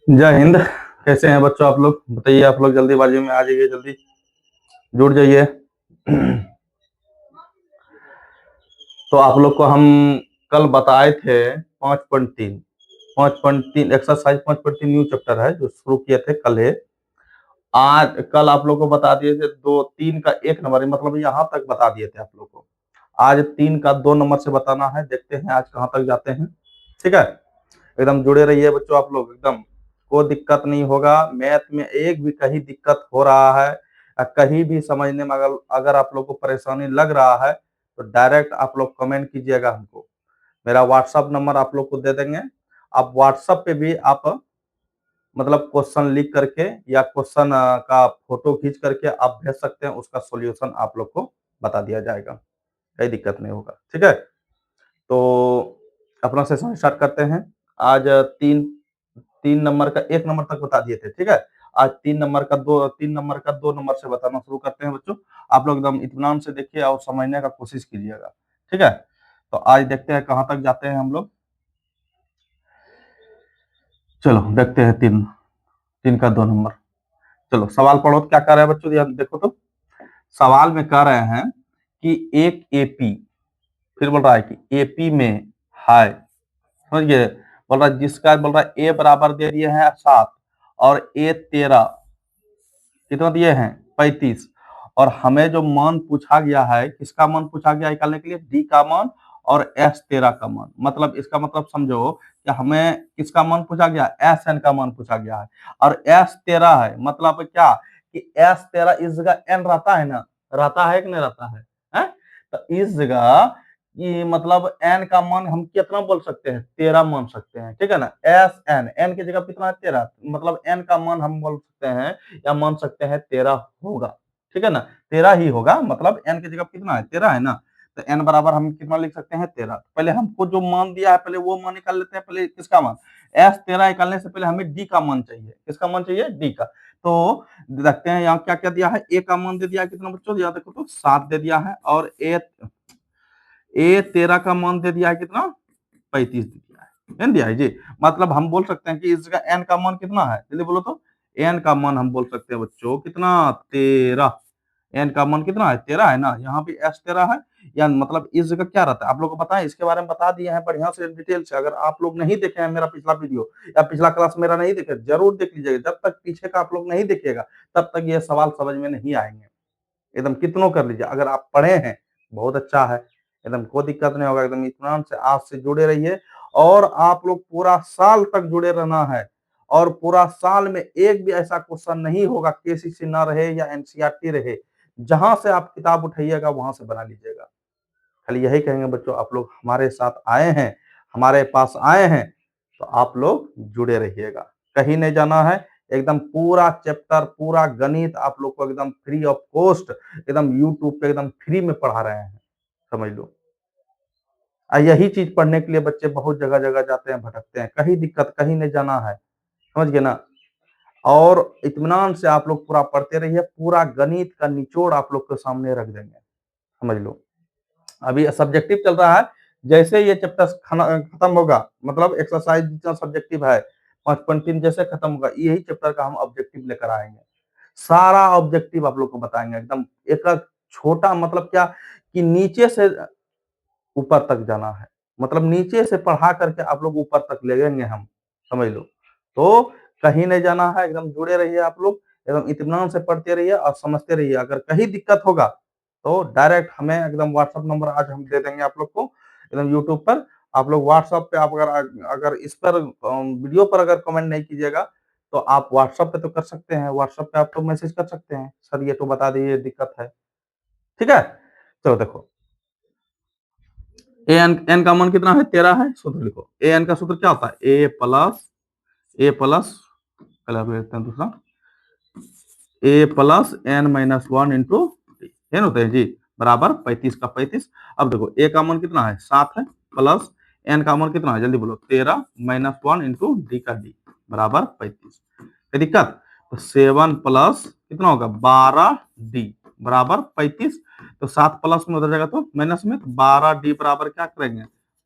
जय हिंद। कैसे हैं बच्चों आप लोग? बताइए, आप लोग जल्दीबाजी में आ जाइए, जल्दी जुड़ जाइए। तो आप लोग को हम कल बताए थे 5.3 एक्सरसाइज 5.3 न्यू चैप्टर है जो शुरू किए थे कल है। आज कल आप लोग को बता दिए थे 2 3 का 1 नंबर, मतलब यहाँ तक बता दिए थे आप लोग को। आज 3 का 2 नंबर से बताना है। देखते हैं आज कहाँ तक जाते हैं। ठीक है, एकदम जुड़े रहिए बच्चों आप लोग। एकदम कोई दिक्कत नहीं होगा। मैथ में एक भी कहीं दिक्कत हो रहा है कहीं भी समझने में अगर अगर आप लोग को परेशानी लग रहा है तो डायरेक्ट आप लोग कमेंट कीजिएगा हमको। मेरा व्हाट्सअप नंबर आप लोग को दे देंगे। आप व्हाट्सअप पे भी आप मतलब क्वेश्चन लिख करके या क्वेश्चन का फोटो खींच करके आप भेज सकते हैं। उसका सॉल्यूशन आप लोग को बता दिया जाएगा, कोई दिक्कत नहीं होगा। ठीक है, तो अपना सेशन स्टार्ट करते हैं। आज 3 नंबर का 1 नंबर तक बता दिए थे। ठीक है, आज 3 नंबर का 2 नंबर से बताना शुरू करते हैं बच्चों। आप लोग एकदम इत्मीनान से देखिए और समझने का कोशिश कीजिएगा। ठीक है, तो आज देखते हैं कहाँ तक जाते हैं हम लोग। चलो देखते हैं 3 का 2 नंबर। चलो सवाल पढ़ो, क्या कर रहे हैं बच्चों, ध्यान देखो। तो सवाल में कह रहे हैं कि एक एपी, फिर बोल रहा है कि एपी में है, समझ गए, बोल रहा है जिसका बोल रहा है ए बराबर दे दिए हैं 7 और ए 13, कितना दिए हैं 35। और हमें जो मान पूछा गया है, किसका मान पूछा गया है निकालने के लिए? डी का मान और एस 13 का मान। मतलब इसका मतलब समझो कि हमें किसका मान पूछा गया? एस एन का मान पूछा गया है और एस 13 है। मतलब क्या कि एस 13 इस जगह एन रहता है ना, रहता है कि नहीं रहता है? तो इस जगह कि मतलब एन का मान हम कितना बोल सकते हैं? 13 मान सकते हैं। ठीक है ना, एस एन, एन की जगह कितना है? 13, मतलब एन का मान हम बोल सकते हैं या मान सकते हैं 13 होगा। ठीक है ना, 13 ही होगा। मतलब एन की जगह कितना है? 13 है ना, तो एन बराबर हम कितना लिख सकते हैं? 13। पहले हमको जो मान दिया है पहले वो मान निकाल लेते हैं। पहले किसका मान? एस 13 निकालने से पहले हमें डी का मान चाहिए। किसका मान चाहिए? डी का। तो देखते हैं यहाँ क्या क्या दिया है। ए का मान दे दिया है कितना बच्चों? यहाँ देखो तो 7 दे दिया है और ए 13 का मान दे दिया है कितना? 35 दे दिया है। एन दिया है जी। मतलब हम बोल सकते हैं कि इस जगह एन का मान कितना है? जल्दी बोलो तो। एन का मान हम बोल सकते हैं बच्चों कितना? 13। एन का मान कितना है? 13 है ना। यहाँ भी एस 13 है। या मतलब इस जगह क्या रहता है आप लोग को पता है? इसके बारे में बता दिए हैं बढ़िया से डिटेल से। अगर आप लोग नहीं देखे हैं मेरा पिछला वीडियो या पिछला क्लास मेरा नहीं देखे, जरूर देख लीजिएगा। जब तक पीछे का आप लोग नहीं देखिएगा तब तक ये सवाल समझ में नहीं आएंगे। एकदम कितनों कर लीजिए। अगर आप पढ़े हैं बहुत अच्छा है, एकदम कोई दिक्कत नहीं होगा। एकदम इत्मीनान से आज से जुड़े रहिए और आप लोग पूरा साल तक जुड़े रहना है। और पूरा साल में एक भी ऐसा क्वेश्चन नहीं होगा केसीसी ना रहे या एनसीईआरटी रहे, जहां से आप किताब उठाइएगा वहां से बना लीजिएगा। खाली यही कहेंगे बच्चों, आप लोग हमारे साथ आए हैं, हमारे पास आए हैं, तो आप लोग जुड़े रहिएगा, कहीं नहीं जाना है। एकदम पूरा चैप्टर, पूरा गणित आप लोग को एकदम फ्री ऑफ कॉस्ट एकदम यूट्यूब पे एकदम फ्री में पढ़ा रहे हैं, समझ लो। यही चीज पढ़ने के लिए बच्चे बहुत जगह जगह जाते हैं, भटकते हैं। कहीं दिक्कत कहीं नहीं जाना है, समझ गए ना। और इत्मीनान से आप लोग पूरा पढ़ते रहिए। पूरा गणित का निचोड़ आप लोग के सामने रख देंगे, समझ लो। अभी सब्जेक्टिव चल रहा है। जैसे ये चैप्टर खत्म होगा, मतलब एक्सरसाइज जितना सब्जेक्टिव है 5.3 जैसे खत्म होगा, यही चैप्टर का हम ऑब्जेक्टिव लेकर आएंगे। सारा ऑब्जेक्टिव आप लोग को बताएंगे एकदम एक एक छोटा। मतलब क्या कि नीचे से ऊपर तक जाना है, मतलब नीचे से पढ़ा करके आप लोग ऊपर तक ले जाएंगे हम, समझ लो। तो कहीं नहीं जाना है, एकदम जुड़े रहिए आप लोग। एकदम इत्मीनान से पढ़ते रहिए और समझते रहिए। अगर कहीं दिक्कत होगा तो डायरेक्ट हमें एकदम व्हाट्सएप नंबर आज हम दे देंगे आप लोग को एकदम यूट्यूब पर। आप लोग व्हाट्सएप पे आप अगर अगर इस पर वीडियो पर अगर कमेंट नहीं कीजिएगा तो आप व्हाट्सएप पे तो कर सकते हैं। व्हाट्सएप पे आप लोग मैसेज कर सकते हैं, सर ये तो बता दीजिए दिक्कत है। ठीक है, चलो देखो। ए एन का मान कितना है? 13 है। सूत्र लिखो। ए एन का सूत्र क्या होता है? ए प्लस पहले आप लिखते हैं दूसरा, a+n-1 इंटू है ना, होता है जी, बराबर 35 का 35। अब देखो ए का मान कितना है? 7 है, प्लस एन का मान कितना है? जल्दी बोलो। 13-1 इंटू डी का डी बराबर 35। कोई दिक्कत? तो 7 प्लस कितना होगा? 12 डी बराबर 35। तो 7 प्लस में उधर जाएगा तो माइनस में, तो 12 डी बराबर क्या करेंगे?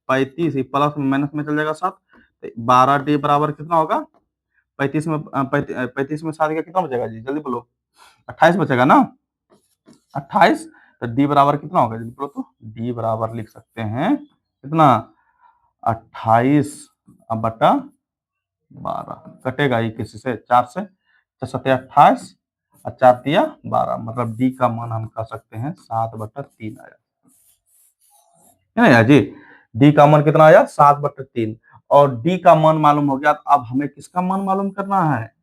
35 प्लस माइनस में चल जाएगा 7, 12d बराबर कितना होगा? 35 में 7 का कितना बचेगा जी, जल्दी बोलो। 28 बचेगा ना, 28। तो डी बराबर कितना होगा जल्दी बोलो तो? डी बराबर लिख सकते हैं कितना? 28 बटा 12, कटेगा ये किसी से 4 से, 28 और 4 दिया 12, मतलब डी का मान हम कह सकते हैं 7/3 आया है ना यार जी। डी का मान कितना आया? 7/3। और डी का मान मालूम हो गया, तो अब हमें किसका मान मालूम करना है?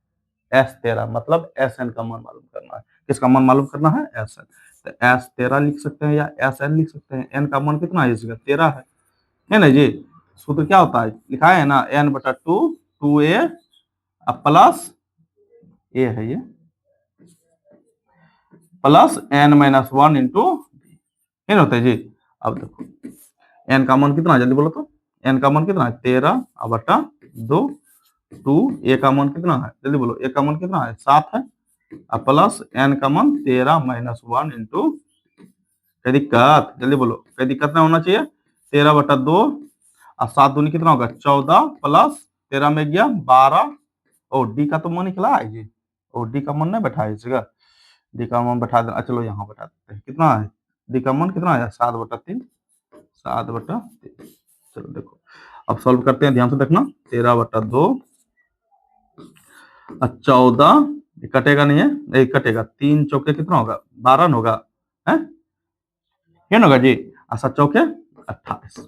S13, मतलब Sn का मान मालूम करना है। किसका मान मालूम करना है? Sn। तो S13 लिख सकते हैं या Sn लिख सकते हैं। n का मान कितना है इसका? 13 है ना जी। सूत्र क्या होता है, लिखा है ना, n/2 2a प्लस a है ये, प्लस n-1 इंटू है होता है जी। अब देखो n का मान कितना है जल्दी बोलो तो? n का मान कितना है? 13/2। 2 a का मान कितना है जल्दी बोलो? a का मान कितना है? 7 है, प्लस n का मान 13-1 इंटू, क्या दिक्कत जल्दी बोलो, क्या दिक्कत ना होना चाहिए। 13/2 और 7 दूनी कितना होगा? 14 प्लस 13 में गया 12। और डी का तो मान निकला है जी, और डी का मान नहीं बैठा है इसका, डी का मान बैठा दे, चलो यहाँ बैठा देते हैं। कितना है डी का मान? कितना है? 7/3, 7/3। चलो देखो अब सॉल्व करते हैं, ध्यान से देखना। 13/2 और 14, कटेगा नहीं है, नहीं कटेगा, 3 चौके कितना होगा? 12 होगा, है ये होगा जी। 7 चौके 28।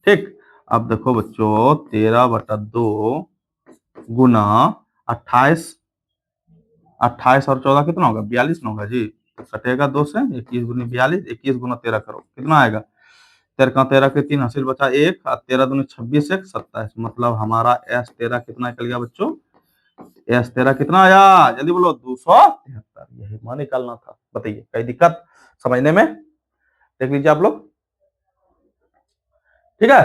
ठीक, अब देखो बच्चों 13/2 गुना 28, 28 और 14 कितना होगा? 42 ना होगा जी। तो कटेगा 2 से, 21 गुनी 42, 21 गुना 13 करो कितना आएगा? 13 के 3 हासिल बचा 1, और 13 दूनी 26, 1 27, मतलब हमारा S13 कितना निकल गया बच्चों? S13 कितना आया जल्दी बोलो? 273। यही मान निकालना था। बताइए कोई दिक्कत समझने में? देख लीजिए आप लोग, ठीक है,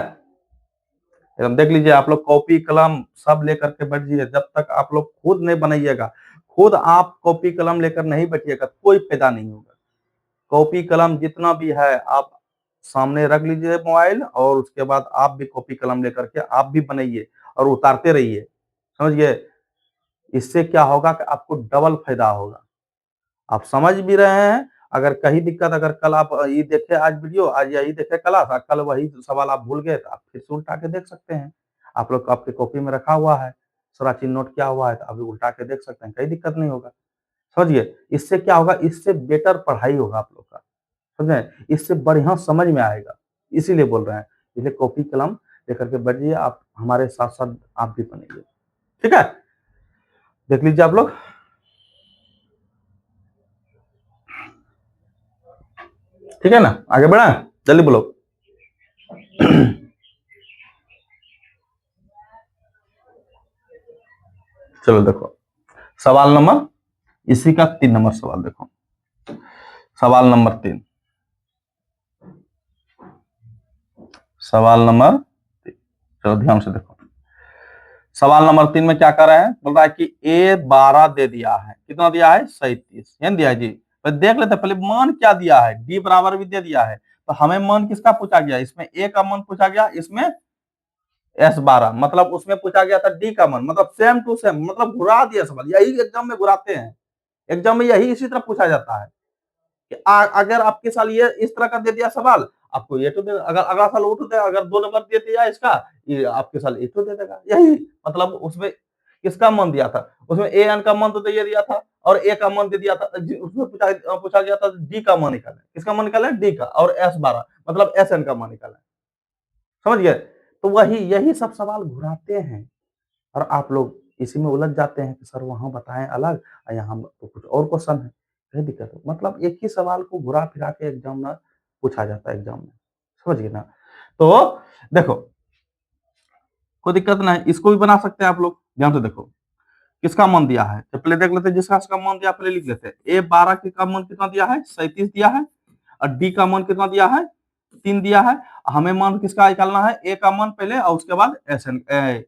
एकदम देख लीजिए आप लोग, कॉपी कलम सब लेकर के बैठ जाइए। जब तक आप लोग खुद नहीं बनाइएगा, खुद आप कॉपी कलम लेकर नहीं बैठिएगा, कोई फायदा नहीं होगा। कॉपी कलम जितना भी है आप सामने रख लीजिए मोबाइल, और उसके बाद आप भी कॉपी कलम लेकर के आप भी बनाइए और उतारते रहिए, समझिए। इससे क्या होगा कि आपको डबल फायदा होगा। आप समझ भी रहे हैं, अगर कहीं दिक्कत, अगर कल आप ये देखे आज वीडियो, आज यही देखे क्लास, कल वही सवाल आप भूल गए, तो आप फिर से उल्टा के देख सकते हैं। आप लोग आपके कॉपी में रखा हुआ है, सारा चीज नोट किया हुआ है, तो अभी उल्टा के देख सकते हैं, कोई दिक्कत नहीं होगा। समझिए इससे क्या होगा, इससे बेटर पढ़ाई होगा आप लोग का, समझे, इससे बढ़िया समझ में आएगा। इसीलिए बोल रहे हैं, इसलिए कॉपी कलम लेकर के बैठ जाइए, आप हमारे साथ साथ आप भी बनेंगे, ठीक है। देख लीजिए आप लोग, ठीक है ना, आगे बढ़ा, जल्दी बोलो। चलो देखो सवाल नंबर, इसी का 3 नंबर सवाल देखो, सवाल नंबर 3, सवाल नंबर 3, चलो ध्यान से देखो। सवाल नंबर 3 में क्या कर रहे हैं, बोल रहा है कि A12 दे दिया है, कितना दिया है? 37 दिया है जी। तो देख लेते पहले मान क्या दिया है, डी बराबर भी दे दिया है, तो हमें मान किसका पूछा गया? इसमें ए का मान पूछा गया, इसमें S12, मतलब उसमें पूछा गया था डी का मान, मतलब सेम टू सेम, मतलब घुरा दिया सवाल। यही एग्जाम में घुराते हैं, एग्जाम में यही इसी तरह पूछा जाता है कि अगर आपके साल ये इस तरह का दे दिया सवाल, आपको ये तो दे, अगर अगला साल वो तो दे, अगर 2 नंबर दे दिया इसका, ये आपके साल ये तो दे देगा। यही मतलब उसमें किसका मान दिया था, उसमें ए एन का मान तो दे दिया था, और ए का मान दे दिया था, उसमें पूछा गया था डी का मान निकालना, किसका मान निकालना है? डी का, और S12 मतलब एस एन का मान निकालना है, समझ गए। तो वही यही सब सवाल घुराते हैं, और आप लोग इसी में उलझ जाते हैं कि सर वहां बताएं अलग और यहाँ तो कुछ और क्वेश्चन है। यही दिक्कत है, मतलब एक ही सवाल को घुरा फिरा के एग्जाम में पूछा जाता है एग्जाम में, समझ गए ना। तो देखो कोई दिक्कत नहीं, इसको भी बना सकते हैं आप लोग, ध्यान से देखो किसका मान दिया है, तो पहले देख लेते हैं, जिसका मान दिया पहले लिख लेते हैं। A12 का मान कितना दिया है? 37 दिया है, और डी का मान कितना दिया है? 3 दिया है। हमें मान किसका निकालना है? ए का मान पहले, और उसके बाद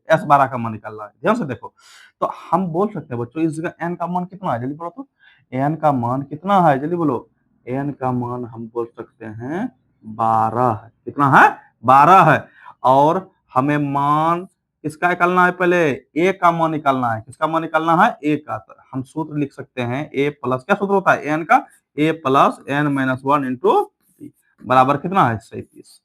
S12 का मान निकालना है। ध्यान से देखो, तो हम बोल सकते हैं बच्चों इस जगह एन का मान कितना है, जल्दी बोलो तो। एन का मान कितना है जल्दी बोलो। एन का मान हम बोल सकते हैं 12 है। कितना है? 12 है और हमें मान किसका निकालना है, पहले ए का मान निकालना है। किसका मान निकालना है, ए का। तो हम सूत्र लिख सकते हैं ए प्लस, क्या सूत्र होता है एन का, A plus N minus 1 into बराबर कितना है 37।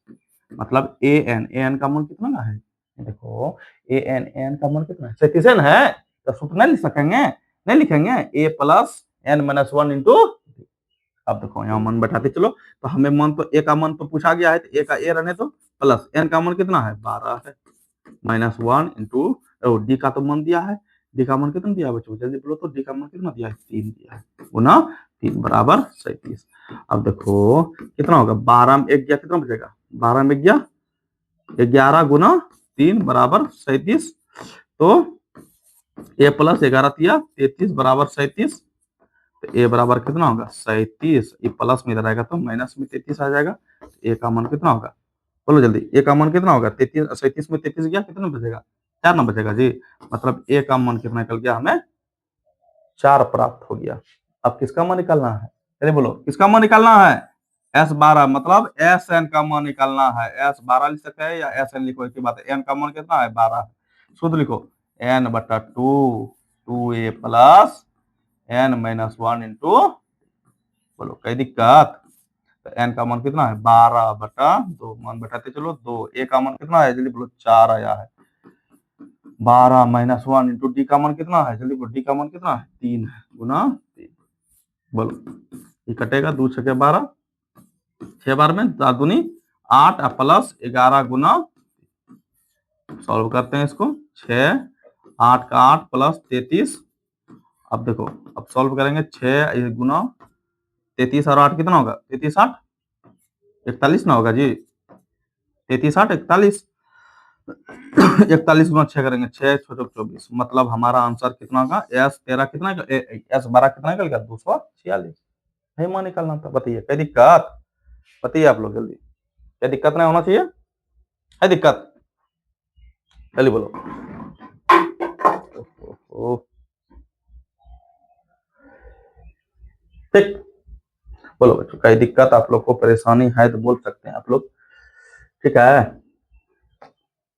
मतलब ए एन का मान कितना है, देखो ए एन का मान कितना है 37 है। तो सूत्र नहीं लिख सकेंगे, नहीं लिखेंगे, ए प्लस एन माइनस 1 इंटू। अब देखो यहाँ मान बैठाते चलो, तो हमें मान तो ए का मान तो पूछा गया है, तो ए का ए रहने तो प्लस एन का मान कितना है 12 है, माइनस 1 इंटू डी का तो मान दिया है, डी का मान कितना दिया बच्चों जल्दी बोलो तो, डी का मान कितना दिया है 3 दिया है, गुना 3 बराबर 37। अब देखो कितना होगा, 12 में 1 गया कितना बचेगा, 12 में गया 11 गुना 3 बराबर 37। तो ए प्लस 11 दिया 33 बराबर 37। तो ए बराबर कितना होगा 37, ये प्लस में इधर आएगा तो माइनस में 33 आ जाएगा। ए का मान कितना होगा, बोलो जल्दी, ए का मान कितना होगा 33, 37 में 33 गया कितना बचेगा, 4 ना बचेगा जी। मतलब ए का मान कितना निकल गया, हमें 4 प्राप्त हो गया। अब किसका मान निकालना है, चलिए बोलो किसका मान निकालना है, S12 मतलब एस एन का मान निकालना है। S12 लिख सकते हैं या एस एन लिखो, एक ही बात है। एन का मान कितना है 12 है, शुद्ध लिखो एन बटा 2 A plus N minus 1 into, बोलो कई दिक्कत। तो एन का मान कितना है 12 बटा 2, मान बैठाते चलो 2। ए का मान कितना है जल्दी बोलो 4 आया है, 12 माइनस 1 इंटू डी का मान कितना है जल्दी बोलो, डी का मान कितना है 3 है, गुना 3। बोलो ये कटेगा 2 6 12, 6 बार में 7 दूनी 8 प्लस 11 गुना, सॉल्व करते हैं इसको, 6 8 का 8 प्लस 33। अब देखो अब सॉल्व करेंगे, 6 गुना 33 और 8 कितना होगा, 33 8 41 ना होगा जी, 33 8 41, 41 गुना 6 करेंगे 6 6 24। मतलब हमारा आंसर कितना होगा, S13 कितना, S12 कितना निकल गया 246 है, मान निकालना था। बताइए क्या दिक्कत, बताइए आप लोग जल्दी, क्या दिक्कत नहीं होना चाहिए, है दिक्कत, जल्दी बोलो। ठीक, बोलो बच्चों कई दिक्कत आप लोग को परेशानी है तो बोल सकते हैं आप लोग, ठीक है।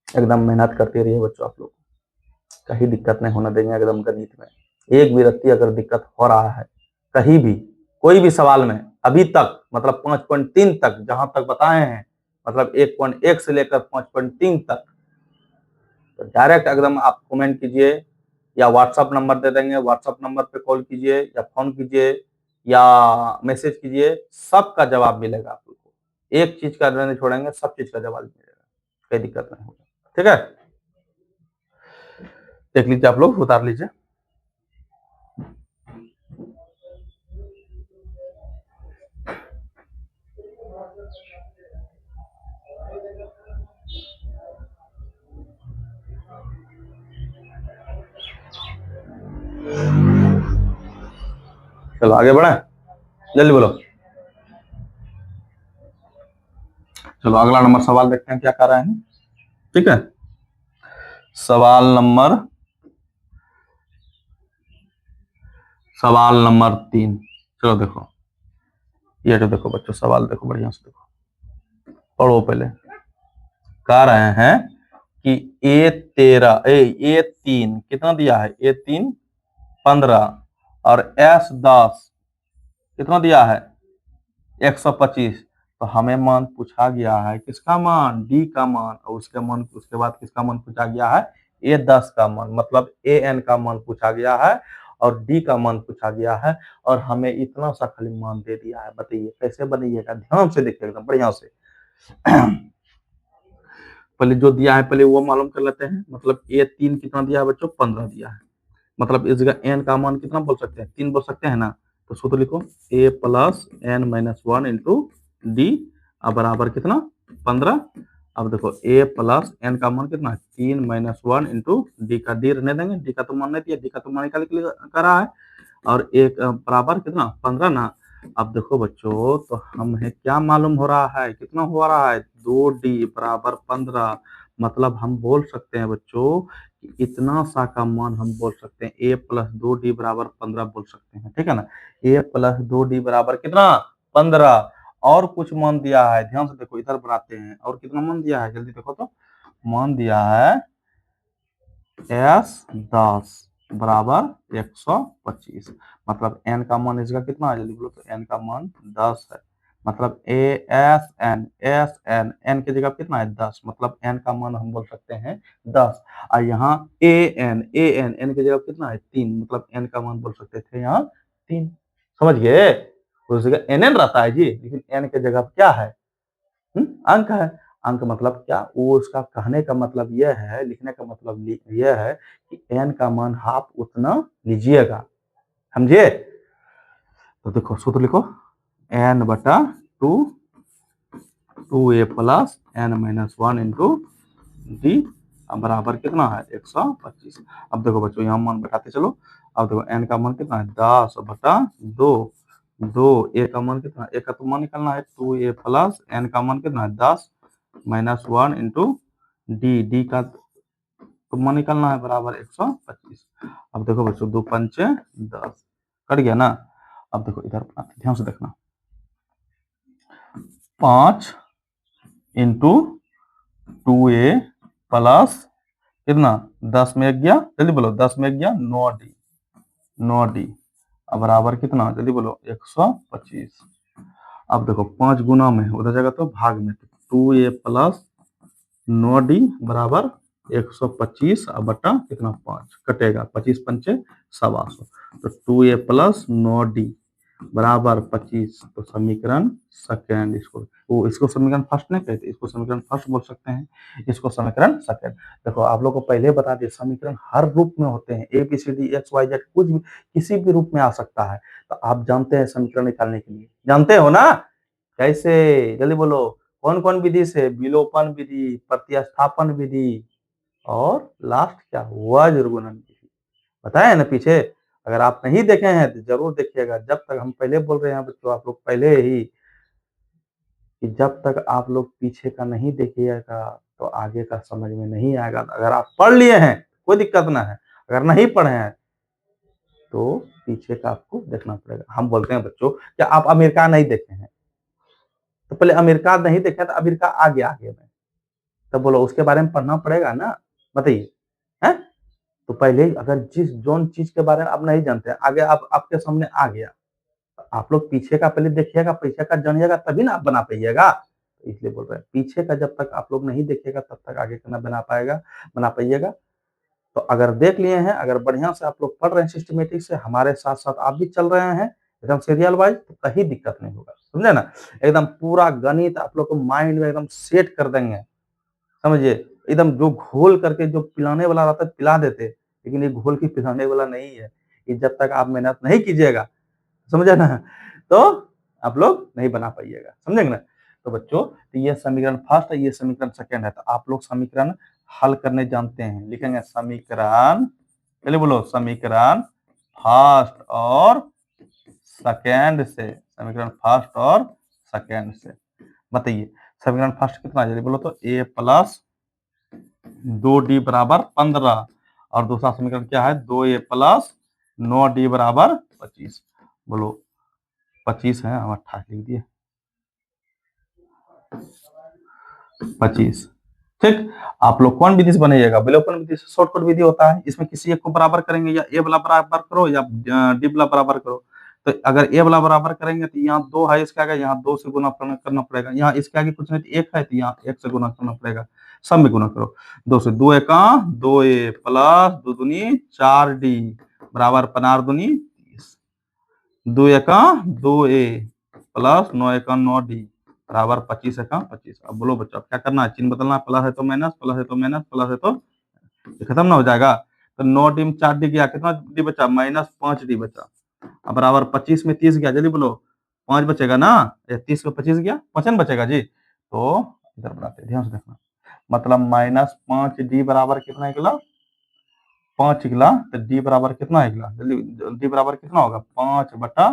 एकदम मेहनत करते रहिए बच्चों, आप लोग कहीं दिक्कत नहीं होना देंगे। एकदम गणित में एक भी रत्ती अगर दिक्कत हो रहा है कहीं भी, कोई भी सवाल में अभी तक, मतलब 5.3 तक जहां तक बताए हैं, मतलब 1.1 से लेकर 5.3 तक, तो डायरेक्ट एकदम आप कमेंट कीजिए या व्हाट्सएप नंबर दे देंगे, व्हाट्सएप नंबर पे कॉल कीजिए या फोन कीजिए या मैसेज कीजिए, सबका जवाब मिलेगा आप लोग को। एक चीज का नहीं छोड़ेंगे, सब चीज का जवाब मिलेगा, कोई दिक्कत नहीं होगा, ठीक है। देख लीजिए आप लोग, उतार लीजिए। चलो आगे बढ़े, जल्दी बोलो। चलो अगला नंबर सवाल देखते हैं क्या कर रहे हैं, ठीक है। सवाल नंबर 3। चलो देखो, ये तो देखो बच्चों, सवाल देखो बढ़िया से देखो, पढ़ो पहले। कह रहे हैं कि A3 कितना दिया है, A3 15 और S10 कितना दिया है 125। तो हमें मान पूछा गया है किसका मान, डी का मान, और उसके मान, उसके बाद किसका मान पूछा गया है A10 का मान, मतलब AN का मान पूछा गया है और डी का मान पूछा गया है, और हमें इतना सा खाली मान दे दिया है। बताइए कैसे बनाइएगा, ध्यान से देखिए एकदम बढ़िया से। पहले जो दिया है पहले वो मालूम कर लेते हैं। मतलब A3 कितना दिया है बच्चों 15 दिया है, मतलब इस जगह एन का मान कितना बोल सकते हैं 3 बोल सकते हैं ना। तो सूत्र लिखो A plus N minus 1 into D बराबर कितना 15। अब देखो A प्लस एन का मान कितना 3 माइनस 1 इंटू डी का, डी रहने देंगे, डी का तो मान नहीं दिया, डी का तो मान निकाल करा है, और एक बराबर कितना 15 ना। अब देखो बच्चों, तो हमें क्या मालूम हो रहा है, कितना हो रहा है 2D बराबर 15। मतलब हम बोल सकते हैं बच्चों कि इतना सा का मान हम बोल सकते हैं A प्लस 2D बराबर 15 बोल सकते हैं, ठीक है ना। A प्लस 2D बराबर कितना 15, और कुछ मान दिया है, ध्यान से देखो, इधर बनाते हैं, और कितना मान दिया है, जल्दी देखो तो, मान दिया है S10 बराबर 125, मतलब n का मान इसका कितना है, जल्दी बोलो तो, n का मान 10 है, मतलब n की जगह कितना है 10, मतलब n का मान हम बोल सकते हैं 10। और यहाँ n की जगह कितना है 3, मतलब n का मान बोल सकते थे यहाँ 3। समझ गए, उस जगह n रहता है जी, लेकिन n की जगह क्या है, अंक है। अंक मतलब क्या, वो उसका कहने का मतलब यह है, लिखने का मतलब यह है कि n का मान आप उतना लीजिएगा, समझे। तो देखो सूत्र लिखो, n बटा 2 2a plus n minus 1 into D बराबर कितना है 125। अब देखो बच्चों, यहाँ मान बैठाते चलो। अब देखो n का मान कितना है 10 बटा 2, a का मान कितना है, a का तो मान निकालना है 2a प्लस n का मान कितना है 10 माइनस 1 इंटू डी का तो मान निकालना है बराबर 125। अब देखो बच्चों, 2 पंचे 10, कट गया ना। अब देखो इधर बनाते, ध्यान से देखना, 5 इंटू 2a प्लस कितना 10 में गया, जल्दी बोलो, 10 में गया 9d अब बराबर कितना, जल्दी बोलो 125। अब देखो 5 गुना में उधर जगह तो भाग में, तो 2a प्लस 9d बराबर 125 बटा कितना 5 कटेगा, 25 पंचे 125, तो 2a प्लस 9d बराबर 25, तो समीकरण सेकेंड, इसको समीकरण फर्स्ट नहीं कहते, इसको समीकरण फर्स्ट बोल सकते हैं, इसको समीकरण सेकेंड। देखो आप लोग को पहले बता दिए, समीकरण हर रूप में होते हैं, A B C D X Y Z, कुछ भी किसी भी रूप में आ सकता है। तो आप जानते हैं समीकरण निकालने के लिए, जानते हो ना कैसे, जल्दी बोलो, कौन कौन विधि से, विलोपन विधि, प्रतिस्थापन विधि, और लास्ट क्या, वज्र गुणन विधि, बताया ना पीछे। अगर आप नहीं देखे हैं तो जरूर देखिएगा, जब तक हम पहले बोल रहे हैं बच्चों, आप लोग पहले ही, कि जब तक आप लोग पीछे का नहीं देखिएगा तो आगे का समझ में नहीं आएगा। अगर आप पढ़ लिए हैं कोई दिक्कत ना है, अगर नहीं पढ़े हैं तो पीछे का आपको देखना पड़ेगा। हम बोलते हैं बच्चों, क्या आप अमेरिका नहीं देखे हैं, तो पहले अमेरिका नहीं देखे तो अमेरिका आ गया आगे में, तो बोलो उसके बारे में पढ़ना पड़ेगा ना, बताइए, हैं। तो पहले अगर जिस जोन चीज के बारे में आप नहीं जानते, आगे आप आपके सामने आ गया, तो आप लोग पीछे का पहले देखिएगा, पीछे का जानिएगा, तभी ना आप बना पाइएगा। तो इसलिए बोल रहे हैं, पीछे का जब तक आप लोग नहीं देखिएगा तब तक आगे का ना बना पाइएगा। तो अगर देख लिए हैं, अगर बढ़िया से आप लोग पढ़ रहे हैं सिस्टमेटिक से, हमारे साथ साथ आप भी चल रहे हैं एकदम सीरियल वाइज, तो कहीं दिक्कत नहीं होगा, समझे ना। एकदम पूरा गणित आप लोग को माइंड में एकदम सेट कर देंगे, समझिए। एकदम जो घोल करके जो पिलाने वाला रहता है पिला देते, लेकिन ये घोल के पिलाने वाला नहीं है। ये जब तक आप मेहनत नहीं कीजिएगा, समझे ना, तो आप लोग नहीं बना पाइएगा, समझेंगे ना। तो बच्चों, तो ये समीकरण फर्स्ट है, ये समीकरण सेकंड है, तो आप लोग समीकरण हल करने जानते हैं, लिखेंगे समीकरण, चलिए बोलो, समीकरण फर्स्ट और सेकंड से, समीकरण फर्स्ट और सेकंड से बताइए। समीकरण फर्स्ट कितना है, बोलो तो, a प्लस 2d बराबर 15, और दूसरा समीकरण क्या है, 2a प्लस 9d बराबर 25, बोलो 25 है, हम 28 लिख दिए, 25, ठीक। आप लोग कौन विधि से बनाइएगा, विलोपन विधि से, शॉर्टकट विधि होता है, इसमें किसी एक को बराबर करेंगे, या ए वाला बराबर करो या डी वाला बराबर करो। तो अगर ए वाला बराबर करेंगे तो यहाँ 2 है, इसके आगे यहाँ 2 से गुना करना पड़ेगा, यहाँ इसके आगे कुछ नहीं, 1 है तो यहाँ 1 से गुना करना पड़ेगा, सब में गुना करो, 2 से, 2 एका 2a प्लस 2 दूनी 4d बराबर 15 दूनी 30, 2 एका 2a प्लस 9 एका 9d बराबर 25 एका 25। अब बोलो बच्चों, क्या करना है, चिन्ह बदलना है, प्लस है तो माइनस, प्लस है तो माइनस, प्लस है तो खत्म ना हो जाएगा। तो 9d में 4d गया, कितना डी बचा, माइनस 5d बचा, अब बराबर 25 में 30 गया, जल्दी बोलो 5 बचेगा ना, 30 में 25 गया, 5 बचेगा जी। तो इधर बनाते, ध्यान से देखना, मतलब माइनस 5d बराबर कितना निकला, 5 निकला, तो डी बराबर कितना निकला, जल्दी, डी बराबर कितना होगा, 5 बटा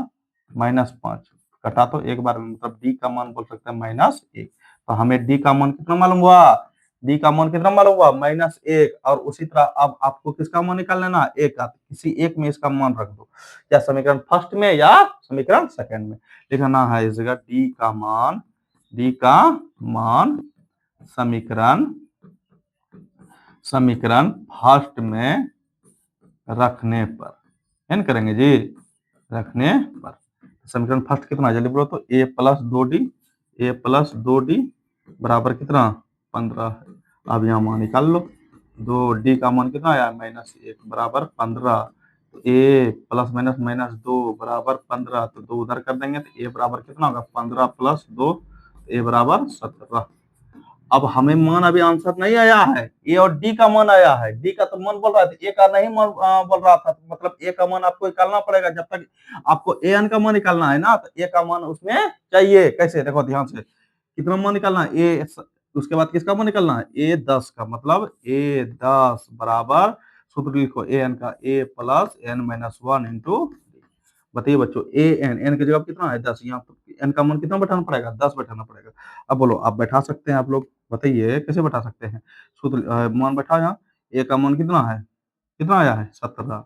माइनस 5, कटा तो एक बार में, मतलब डी का मान बोल सकते हैं -1। तो हमें डी का मान कितना मालूम हुआ, डी का मान कितना मालूम हुआ -1, और उसी तरह अब आपको किसका मान निकाल लेना, ए का, किसी एक में इसका मान रख दो, या समीकरण फर्स्ट में या समीकरण सेकंड में लिखना है इस जगह डी का मान समीकरण फर्स्ट में रखने पर, एन करेंगे जी, रखने पर समीकरण फर्स्ट कितना जल्दी बोलो तो a प्लस 2d बराबर कितना 15 है। अब यहाँ मान निकाल लो, 2d का मान कितना आया -1 बराबर 15, तो a प्लस माइनस -2 बराबर 15, तो 2 उधर कर देंगे तो a बराबर कितना होगा 15 प्लस 2, a बराबर 17। अब हमें मान अभी आंसर नहीं आया है, ए और डी का मान आया है, डी का तो मान बोल रहा था, ए का नहीं मान बोल रहा था, तो मतलब ए का मान आपको निकालना पड़ेगा, जब तक आपको ए एन का मान निकालना है ना, तो ए का मान उसमें चाहिए। कैसे देखो ध्यान से, कितना मान निकालना है, ए, उसके बाद किसका मान निकालना है, ए 10 का, मतलब ए 10 बराबर सूत्र लिखो ए एन का, A plus N minus 1 into, बताइए बच्चों ए एन की जगह कितना है 10, यहाँ एन का मान कितना बैठाना पड़ेगा 10 बैठाना पड़ेगा। अब बोलो आप बैठा सकते हैं, आप लोग बताइए कैसे बैठा सकते हैं, सूत्र मान बैठा, यहाँ ए का मान कितना है, कितना आया है 17,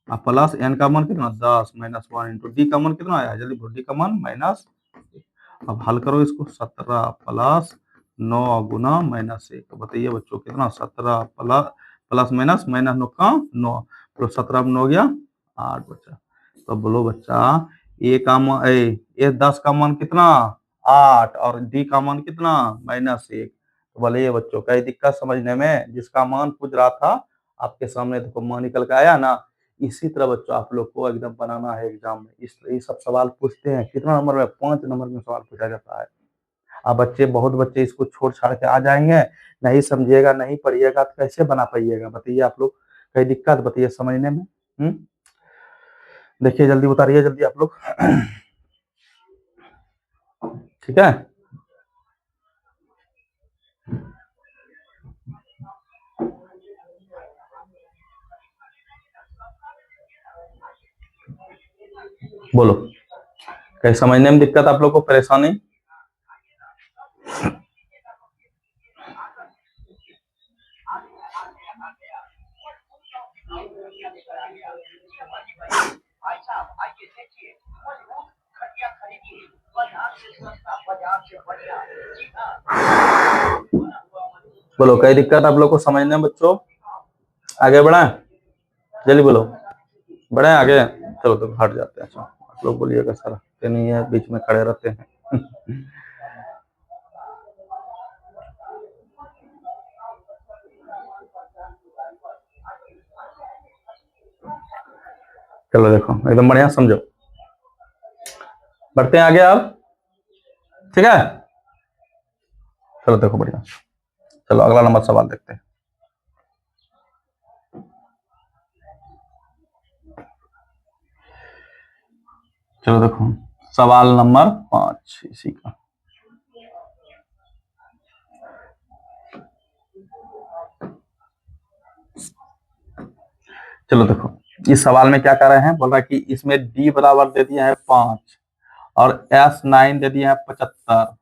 अब प्लस एन का मान कितना 10 माइनस 1 इंटू डी का मान कितना आया जल्दी बोलो, डी का मान -, अब हल करो इसको, 17 प्लस 9 गुना -1, बताइए बच्चों कितना 17 प्लस माइनस 9 का 9, तो 17 में 9 गया 8 बच्चा। तो बोलो बच्चा ए का मान ए 10 का मान कितना 8 और डी का मान कितना -1। तो बोले ये बच्चों कई दिक्कत समझने में, जिसका मान पूछ रहा था आपके सामने देखो मान निकल के आया ना, इसी तरह बच्चों आप लोग को एकदम बनाना है एग्जाम में। ये सब सवाल पूछते हैं कितना नंबर में, 5 नंबर में सवाल पूछा जाता है। अब बच्चे बहुत बच्चे इसको छोड़ छाड़ के आ जाएंगे, नहीं समझिएगा नहीं पढ़िएगा तो कैसे बना पाइएगा, बताइए आप लोग, कई दिक्कत बताइए समझने में। देखिए जल्दी उतारिए जल्दी आप लोग ठीक है। बोलो कहीं समझने में दिक्कत आप लोग को, परेशानी? बोलो कई दिक्कत आप लोग को समझने में बच्चों, आगे बढ़ा जल्दी बोलो, बढ़े आगे, चलो तो हट जाते हैं। आप लोग बोलिएगा सर हटते नहीं है, बीच में खड़े रहते हैं चलो देखो एकदम बढ़िया समझो, बढ़ते हैं आगे आप, ठीक है। चलो देखो बढ़िया, चलो अगला नंबर सवाल देखते हैं। चलो देखो सवाल नंबर 5 इसी का, चलो देखो इस सवाल में क्या कर रहे हैं, बोल रहा है कि इसमें d बराबर दे दिया है 5 और S9 दे दिया है 75,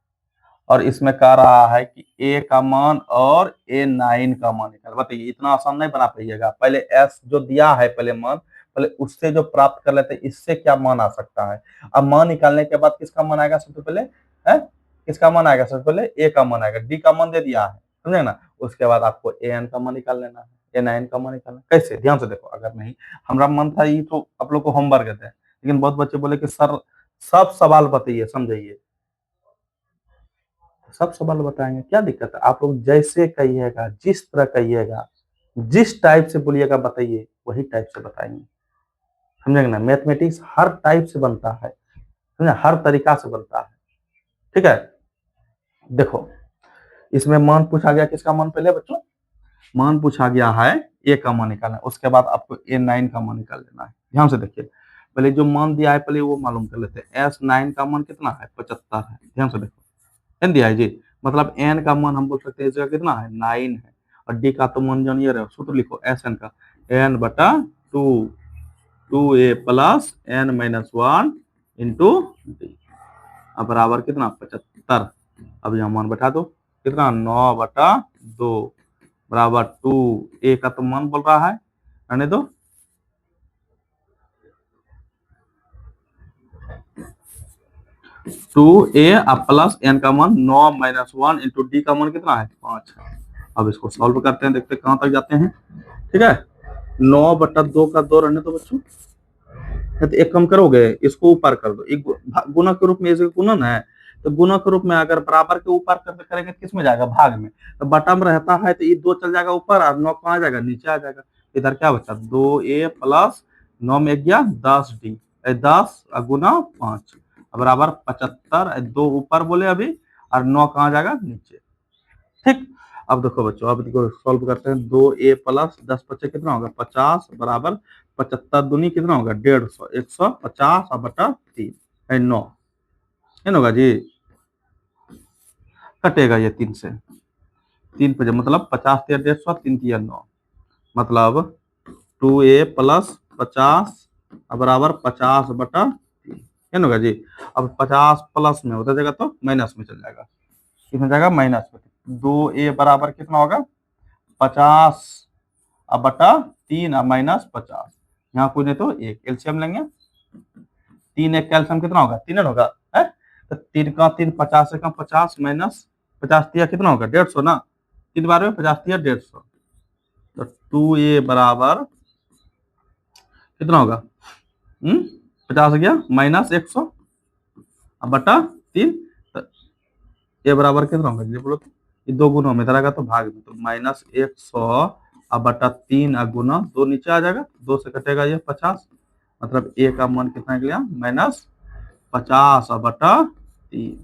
और इसमें कह रहा है कि a का मान और A9 का मान निकाल। बताइए इतना आसान नहीं बना पाइएगा, पहले S जो दिया है पहले मान, पहले उससे जो प्राप्त कर लेते हैं इससे क्या मान आ सकता है। अब मान निकालने के बाद किसका मान आएगा सबसे पहले, है किसका मान आएगा सबसे पहले, a का मान आएगा, d का मान दे दिया है समझे ना, उसके बाद आपको an का मान निकाल लेना है, A9 का मान निकालना। कैसे ध्यान से देखो, अगर नहीं हमारा मन था ये तो आप लोग को होमवर्क देते हैं, लेकिन बहुत बच्चे बोले कि सर सब सवाल बताइए समझाइए, सब सवाल बताएंगे क्या दिक्कत है, आप लोग जैसे कहिएगा जिस तरह कहिएगा जिस टाइप से बोलिएगा बताइए वही टाइप से बताएंगे, समझेंगे ना। मैथमेटिक्स हर टाइप से बनता है, समझे, हर तरीका से बनता है, ठीक है। देखो इसमें मान पूछा गया, किसका मान पहले बच्चों, मान पूछा गया है ए का मान निकालना है, उसके बाद आपको A9 का मान निकाल लेना है। ध्यान से देखिए पहले जो मान दिया है पहले वो मालूम कर लेते हैं। S9 का मान कितना है 75 है, ध्यान से देखो एन दिया है जी, मतलब एन का मान हम बोल सकते हैं इस जगह कितना है 9 है, और डी का तो मान जानिए रहे, सूत्र लिखो एस एन का n बटा 2a plus n minus 1 into D, अब बराबर कितना 75। अब यहाँ मान बैठा दो कितना 9 बटा 2 बराबर 2a का तो मान बोल रहा है, रहने दो, 2a प्लस n का मान 9 माइनस 1 इंटू डी का मान कितना है 5 है। अब इसको सॉल्व करते हैं, देखते हैं कहां तक जाते हैं। ठीक है, 9/2 का 2 रहने दो बच्चों, तो एक कम करोगे इसको ऊपर कर दो, एक गुना के रूप में इसका गुणन है, तो गुना के रूप में अगर बराबर के ऊपर करेंगे किस में जाएगा भाग में, तो बटा में रहता है तो ये 2 चल जाएगा ऊपर और 9 कहाँ जाएगा नीचे आ जाएगा। इधर क्या बचा 2a प्लस 9 में गया 10d 10 गुना 5 बराबर 75, 2 ऊपर बोले अभी और 9 कहाँ जाएगा नीचे। ठीक, अब देखो बच्चों, अब देखो सॉल्व करते हैं, 2a प्लस 10 बच्चे कितना होगा 50 बराबर 75 दूनी कितना होगा 150, 150 और बटा 3 है 9, है ना होगा जी, कटेगा ये 3 से, 3 पे मतलब 50 या 150, 3 या 9 मतलब 2a प्लस 50 बराबर 50 बटा 3, है ना होगा जी। अब 50 प्लस में होता जाएगा तो माइनस में चल जाएगा, कितना जाएगा माइनस में, 2a बराबर कितना होगा 50 अब बटा 3 और माइनस 50, यहाँ कोई नहीं तो एक एलसीएम लेंगे, 3 एक कैल्शियम कितना होगा 3 होगा है, तो 3 का 3 50 का 50 माइनस 50 दिया कितना होगा 150 ना, 3 बार में 50 दिया 150, तो 2a बराबर कितना होगा 50 गया माइनस 100 अब बटा 3, तो a बराबर कितना होगा ये बोलो तो, ये 2 गुना में इधर आएगा तो भाग में, तो माइनस 100 अब बटा 3 गुना 2 नीचे आ जाएगा, 2 से कटेगा ये 50, मतलब a का मान कितना निकला माइनस 50 बटा 3,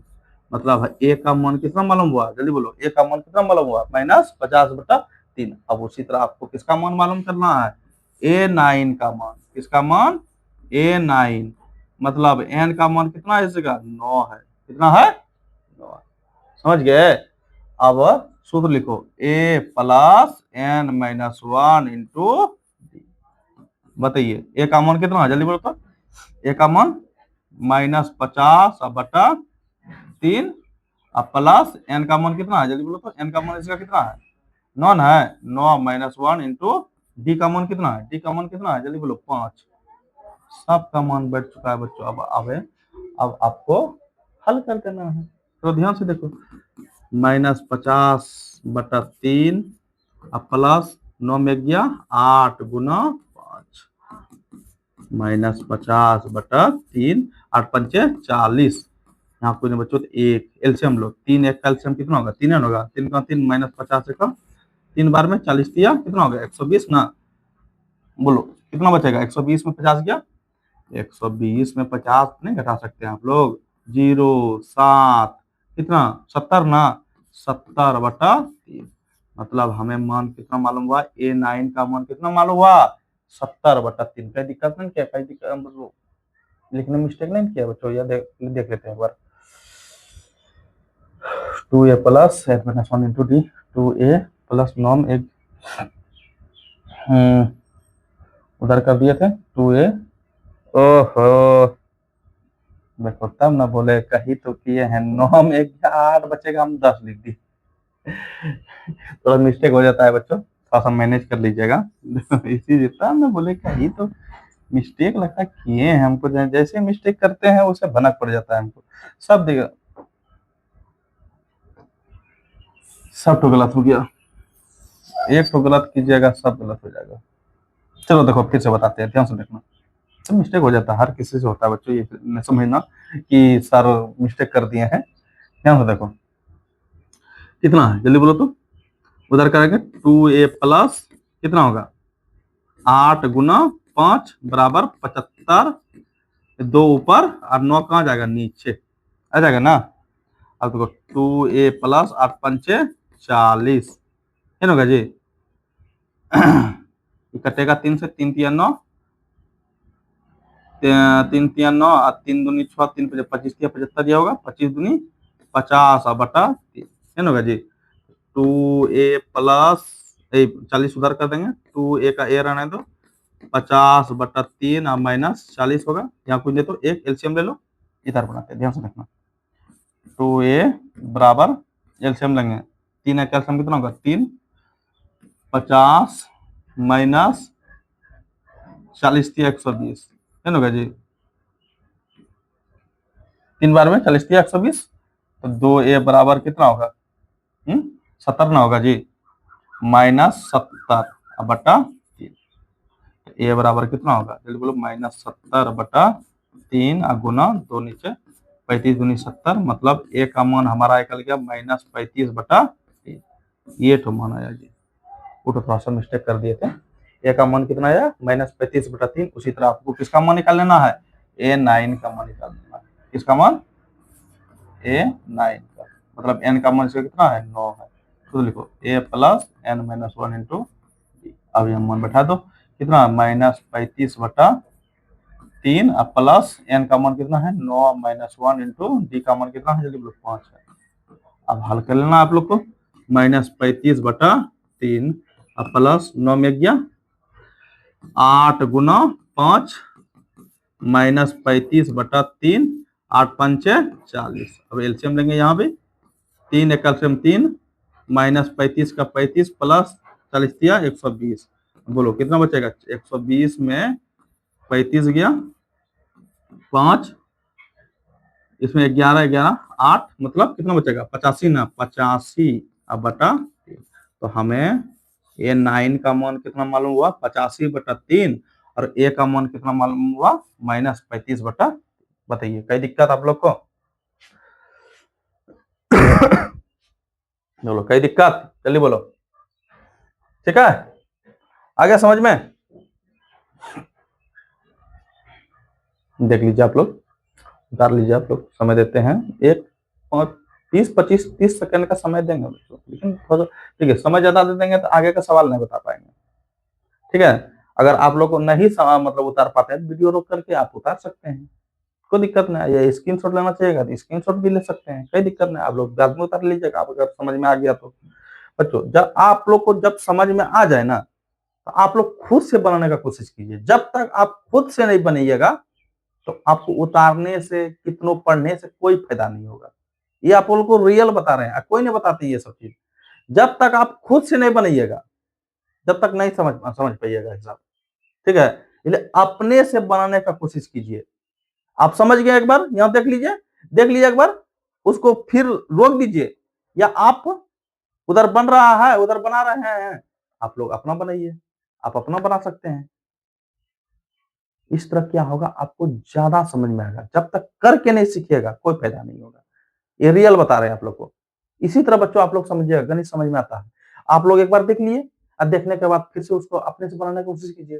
मतलब a का मान कितना मालूम हुआ जल्दी बोलो, a का मान कितना मालूम हुआ माइनस 50 बटा 3। अब उसी तरह आपको किसका मान मालूम करना है a9 का मान, किसका मान a9, मतलब n का मान कितना है इसका 9 है, कितना है 9, समझ गए। अब सूत्र लिखो a plus n minus 1 into, बताइए a का मान कितना है जल्दी बोलो तो, a का मान माइनस 50 बटा 3 अब प्लस n का मान कितना है जल्दी बोलो तो, n का मान इसका कितना है 9 है, 9 माइनस 1 इंटू डी का मान कितना है, डी का मान कितना है जल्दी बोलो 5, सबका मान बैठ चुका है बच्चों। अब आपको हल कर देना है, तो ध्यान से देखो, माइनस 50 बटा 3 अब प्लस 9 में गया 8 गुना 5 माइनस 50 बटा 3 8 पंचे 40, यहाँ कोई नहीं बच्चों तो एक एलसीएम लो, 3 एक कैल्शियम कितना होगा 3 होगा, 3 का 3 माइनस 50 का 3 बार में 40 दिया कितना होगा 120 ना, बोलो कितना बचेगा 120 में 50 गया, 120 में 50 नहीं घटा सकते आप लोग, 0 7 कितना 70 ना, 70 बटा 3, मतलब हमें मान कितना मालूम हुआ a9 का मान कितना मालूम हुआ 70 बटा 3। कोई दिक्कत नहीं क्या, कोई दिक्कत मतलब लिखने में मिस्टेक नहीं किया बच्चों, या देख लेते हैं एक बार, 2a plus 1 into D 2a plus 9 एक उधर कर दिए थे 2a, ओहो देखो तब ना बोले कहीं तो किए हैं 9 में 8 बचेगा हम 10 लिख दिए थोड़ा मिस्टेक हो जाता है बच्चों, थोड़ा सा मैनेज कर लीजिएगा इसी जितना ना बोले कहीं तो मिस्टेक लगता है किए हैं हमको, जैसे मिस्टेक करते हैं उसे भनक पड़ जाता है हमको, सब देखो सब तो गलत हो गया, एक तो गलत कीजिएगा सब गलत हो जाएगा। चलो देखो फिर से बताते हैं, ध्यान से देखना, सब मिस्टेक हो जाता है हर किसी से होता है बच्चों, ये न समझना कि सर मिस्टेक कर दिए हैं, ध्यान से देखो कितना है जल्दी बोलो तो, उधर करेंगे 2a प्लस कितना होगा 8 गुना 5 बराबर 75, 2 ऊपर और 9 कहाँ जाएगा नीचे आ जाएगा ना। अब देखो 2a प्लस 8 पंचे 40 है ना जी कटेगा 3 से, 3 तिया 9, 3 तिया 9 और 3 दूनी 6 3 25 तिया 75 दिया होगा, 25 दूनी 50 बटा 3 है ना जी। 2a प्लस 40 उधर कर देंगे, 2a का a रहने दो 50 बटा 3 और माइनस 40 होगा, यहाँ कुछ नहीं तो एक एलसीएम ले लो, इधर बनाते हैं ध्यान से देखना, 2a बराबर एलसीएम लेंगे 3 का कैल्शियम कितना होगा 3, 50 माइनस 40 दिया 120 है ना जी, 3 बार में 40 दिया 120, तो 2a बराबर कितना होगा 70 ना होगा जी, -70 बटा 3, ए बराबर कितना होगा जल्दी बोलो, -70 बटा 3 गुना 2 नीचे 35 दूनी 70, मतलब ए का मान हमारा निकल गया -35 बटा 3, ये तो मान आया जी, वो तो थोड़ा सा मिस्टेक कर दिए थे। ए का मान कितना आया -35 बटा 3। उसी तरह आपको किसका मान निकाल लेना है, A9 का मान निकाल लेना है। किसका मान, A9 का, मतलब n का मान कितना है 9 है, तो लिखो a plus n minus 1 into, अब ये मान बैठा दो, कितना -35 बटा 3 अब प्लस n का मान कितना है 9 माइनस 1 इंटू d का मान कितना है जल्दी बोलो 5 है। अब हल कर लेना आप लोग को, -35 बटा 3 अब प्लस 9 में गया 8 गुना 5 -35 बटा 3, 8 पंचे 40। अब एलसीएम लेंगे यहाँ पे, 3 एक कैल्शियम 3 -35 का 35 प्लस 40 दिया 120, बोलो कितना बचेगा 120 में 35 गया 5, इसमें 11 11 8, मतलब कितना बचेगा 85 ना, 85 अब बटा 3। तो हमें A9 का मान कितना मालूम हुआ 85 बटा 3, और ए का मान कितना मालूम हुआ -35 बटा, बताइए कई दिक्कत आप लोग को बोलो कई दिक्कत जल्दी बोलो, ठीक है आ गया समझ में, देख लीजिए आप लोग, उतार लीजिए आप लोग, समय देते हैं एक 20 25 30 सेकंड का समय देंगे बच्चों, लेकिन ठीक है समय ज्यादा दे देंगे तो आगे का सवाल नहीं बता पाएंगे, ठीक है। अगर आप लोग को नहीं मतलब उतार पाते हैं वीडियो रोक करके आप उतार सकते हैं, कोई दिक्कत नहीं है, स्क्रीनशॉट लेना चाहिएगा तो स्क्रीनशॉट भी ले सकते हैं, कोई दिक्कत नहीं, आप लोग बाद में उतार लीजिएगा आप अगर समझ में आ गया तो। बच्चों जब आप लोग को जब समझ में आ जाए ना, तो आप लोग खुद से बनाने का कोशिश कीजिए, जब तक आप खुद से नहीं बनिएगा तो आपको उतारने से कितनों पढ़ने से कोई फायदा नहीं होगा, ये आप लोग को रियल बता रहे हैं, कोई नहीं बताते ये सब चीज, जब तक आप खुद से नहीं बनाइएगा जब तक नहीं समझ पाइएगा हिसाब, ठीक है, इसलिए अपने से बनाने का कोशिश कीजिए। आप समझ गए एक बार, यहां देख लीजिए एक बार, उसको फिर रोक दीजिए, या आप उधर बन रहा है उधर बना रहे हैं, आप लोग अपना बनाइए, आप अपना बना सकते हैं। इस तरह क्या होगा आपको ज्यादा समझ में आएगा, जब तक करके नहीं सीखिएगा कोई फायदा नहीं होगा, ये रियल बता रहे हैं आप लोग को। इसी तरह बच्चों आप लोग समझिएगा, गणित समझ में आता है, आप लोग एक बार देख लिए और देखने के बाद फिर से उसको अपने से बनाने की कोशिश कीजिए,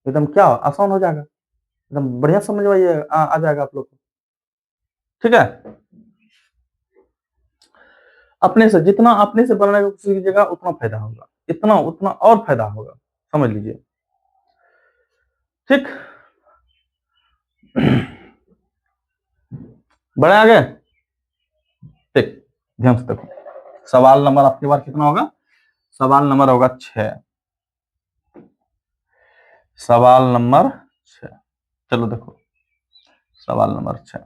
एकदम क्या आसान हो जाएगा, एकदम बढ़िया समझ में आ जाएगा आप लोग को, ठीक है। अपने से जितना अपने से बनाने की कोशिश कीजिएगा उतना फायदा होगा, इतना उतना और फायदा होगा, समझ लीजिए, ठीक। बड़े आगे, ठीक, ध्यान से देखो, सवाल नंबर आपके बार कितना होगा, सवाल नंबर होगा 6, सवाल नंबर 6, चलो देखो सवाल नंबर 6,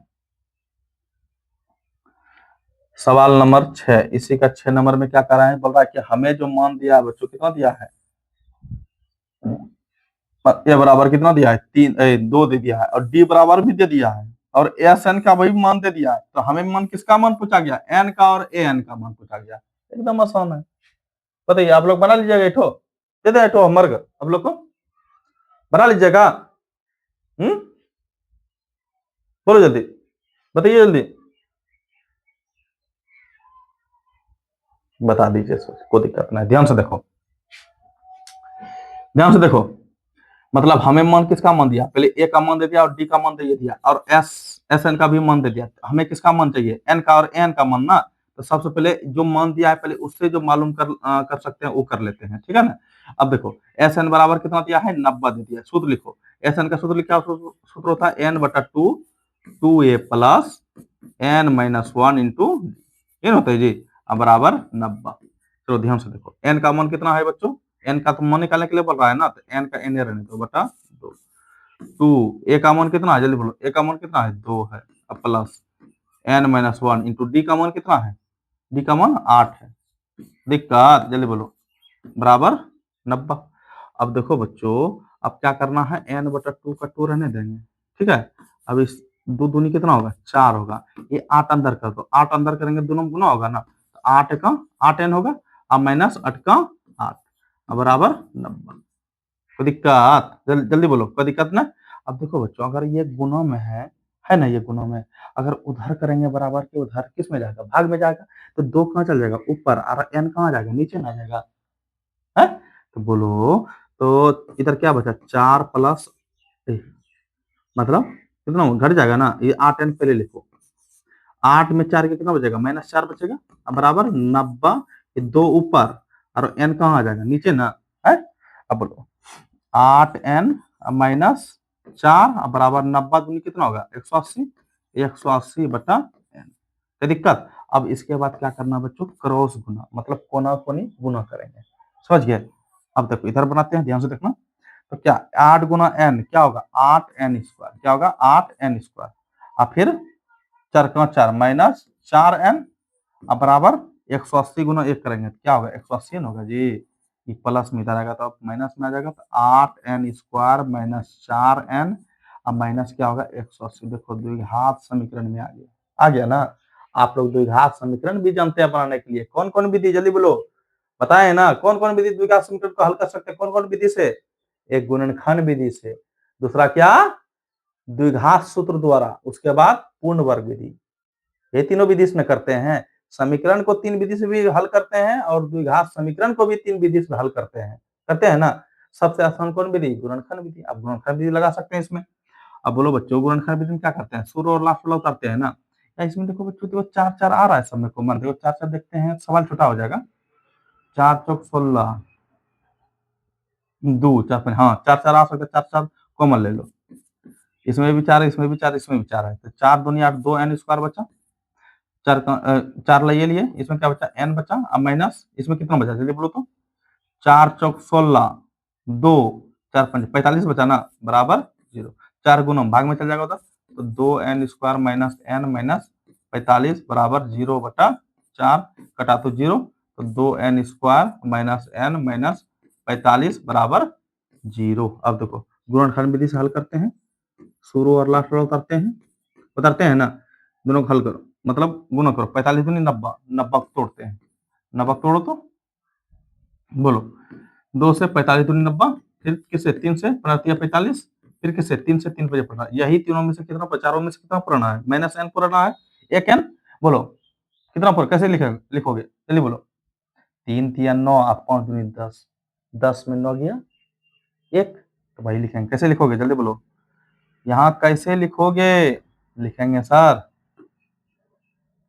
सवाल नंबर 6, इसी का 6 नंबर में क्या कर रहा है, बोल रहा है कि हमें जो मान दिया है बच्चों कितना दिया है, ए बराबर कितना दिया है 2 दे दिया है, और डी बराबर भी दे दिया है, और एस एन का वही मान दे दिया है, तो हमें मान किसका मान पूछा गया, एन का और ए एन का मान पूछा गया, एकदम आसान है, बताइए आप लोग बना लीजिएगा, इठो दे दे, इठो मर्ग आप लोग को बना लीजिएगा, बोलो जल्दी, बताइए जल्दी, बता दीजिए, कोई दिक्कत नहीं, ध्यान से देखो, ध्यान से देखो, मतलब हमें मान किसका मान दिया, पहले ए का मान दे दिया और डी का मान दे दिया, और एस एन का भी मान दे दिया, हमें किसका मान चाहिए, एन का और एन का मान ना, तो सबसे पहले जो मान दिया है पहले उससे जो मालूम कर सकते हैं वो कर लेते हैं, ठीक है ना। अब देखो एस एन बराबर कितना दिया है 90 दे दिया, सूत्र लिखो, एस एन का सूत्र क्या सूत्र होता है, एन बटा 2 A plus N minus 1 into ये होता है जी, बराबर 90। चलो ध्यान से देखो, एन का मान कितना है बच्चों, एन का तो मान निकालने के लिए बोल रहा है ना, तो एन का एन रहने दो बटा 2, 2 ए का मान कितना है जल्दी बोलो, ए का मान कितना है 2 है, अब plus N minus 1 into D का मान कितना है, डी का मान 8 है, दिक्कत, जल्दी बोलो, बराबर 90। अब देखो बच्चों, अब क्या करना है, n बटा 2 का 2 रहने देंगे, ठीक है। अब इस 2 दूनी कितना होगा, 4 होगा। ये 8 अंदर कर दो, 8 अंदर करेंगे दोनों में गुना होगा ना, तो 8 का 8n होगा, अब माइनस 8 का 8, अब बराबर 90। कोई दिक्कत, जल्दी बोलो, कोई दिक्कत ना। अब देखो बच्चों, अगर ये गुणों में है ना, ये गुणों में, अगर उधर करेंगे बराबर के, उधर किस में जाएगा, भाग में जाएगा, तो 2 कहाँ चल जाएगा, ऊपर, और n कहाँ जाएगा, नीचे ना जाएगा, है। तो बोलो, तो इधर क्या बचा, 4 प्लस, मतलब कितना घट जाएगा ना, ये 8n पहले लिखो, 8 में 4 के कितना बचेगा, -4 बचेगा, अब बराबर 90, ये 2 ऊपर, और n कहाँ आ जाएगा, नीचे ना, है। अब बोलो, 8n -4 अब बराबर 90 दूनी कितना होगा, 180, 180 बटा n। क्या दिक्कत। अब इसके बाद क्या करना बच्चों, क्रॉस गुना, मतलब कोना कोनी गुना करेंगे, समझ गए। अब देखो इधर बनाते हैं, ध्यान से देखना। तो क्या 8 गुना n क्या होगा, 8n स्क्वायर, क्या होगा, 8n स्क्वायर, और फिर 4 का 4 -4n, अब बराबर 180 गुना 1 करेंगे, क्या होगा, 180 होगा जी। ये प्लस में इधर आएगा तो अब माइनस में आ जाएगा, तो 8n स्क्वायर -4n, अब माइनस क्या होगा, 180। देखो द्विघात समीकरण में आ गया ना। आप लोग द्विघात समीकरण भी जानते हैं बनाने के लिए, कौन कौन विधि, जल्दी बोलो, बताए ना, कौन कौन विधि द्विघात समीकरण को हल कर सकते हैं, कौन कौन विधि से, एक गुणनखंड विधि से, दूसरा क्या, द्विघात सूत्र द्वारा, उसके बाद पूर्ण वर्ग विधि, ये तीनों विधि में करते हैं। समीकरण को 3 विधि से भी हल करते हैं, और द्विघात समीकरण को भी 3 विधि से हल करते हैं ना। सबसे आसान कौन विधि, गुणनखंड विधि। अब गुणनखंड विधि लगा सकते हैं इसमें। अब बोलो बच्चों, गुणनखंड विधि में क्या करते हैं, शुरू और लास्ट वाला उतारते हैं ना। या इसमें देखो बच्चों, तो 4 4 आ रहा है सब में कॉमन, देखो 4 4 देखते हैं, सवाल छोटा हो जाएगा। 4 चौक 16, 2 4 5, हाँ 4 4 आ सकता है, 4 4 कॉमन ले लो, इसमें भी 4 है, इसमें भी 4, इसमें भी 4 है, तो 4 दूनी 8, 2n स्क्वायर बचा, 4 लिए, इसमें क्या बचा, n बचा, अब माइनस इसमें कितना बचा, जल्दी बोलो तो, 4 चौक 16, 2 4 5 45 बचा ना, बराबर 0। 4 गुना भाग में चल जाएगा उधर, तो 2n square minus n minus 45 बराबर 0 बटा 4, कटा तो 0, तो 2n square minus n minus 45 बराबर 0। अब देखो गुणनखंड विधि से हल करते हैं, शुरू और लास्ट वाला उतारते हैं ना, दोनों को हल करो, मतलब गुना करो, 45 दूनी 90, 90 तोड़ते हैं, 90 तोड़ो तो बोलो, 2 से 45 दूनी 90, फिर किससे, 3 से पुनः 45, फिर किससे, 3 से 3 बजे पढ़ना, यही तीनों में से कितना, चारों में से कितना पुराना है, माइनस n पुराना है, एक n, बोलो कितना पुराना, कैसे लिखोगे, चलिए बोलो, 3 तिया 9, आप 5 दूनी 10, 10 में 9 गया 1, तो भाई लिखेंगे, कैसे लिखोगे, जल्दी बोलो, यहाँ कैसे लिखोगे, लिखेंगे सर,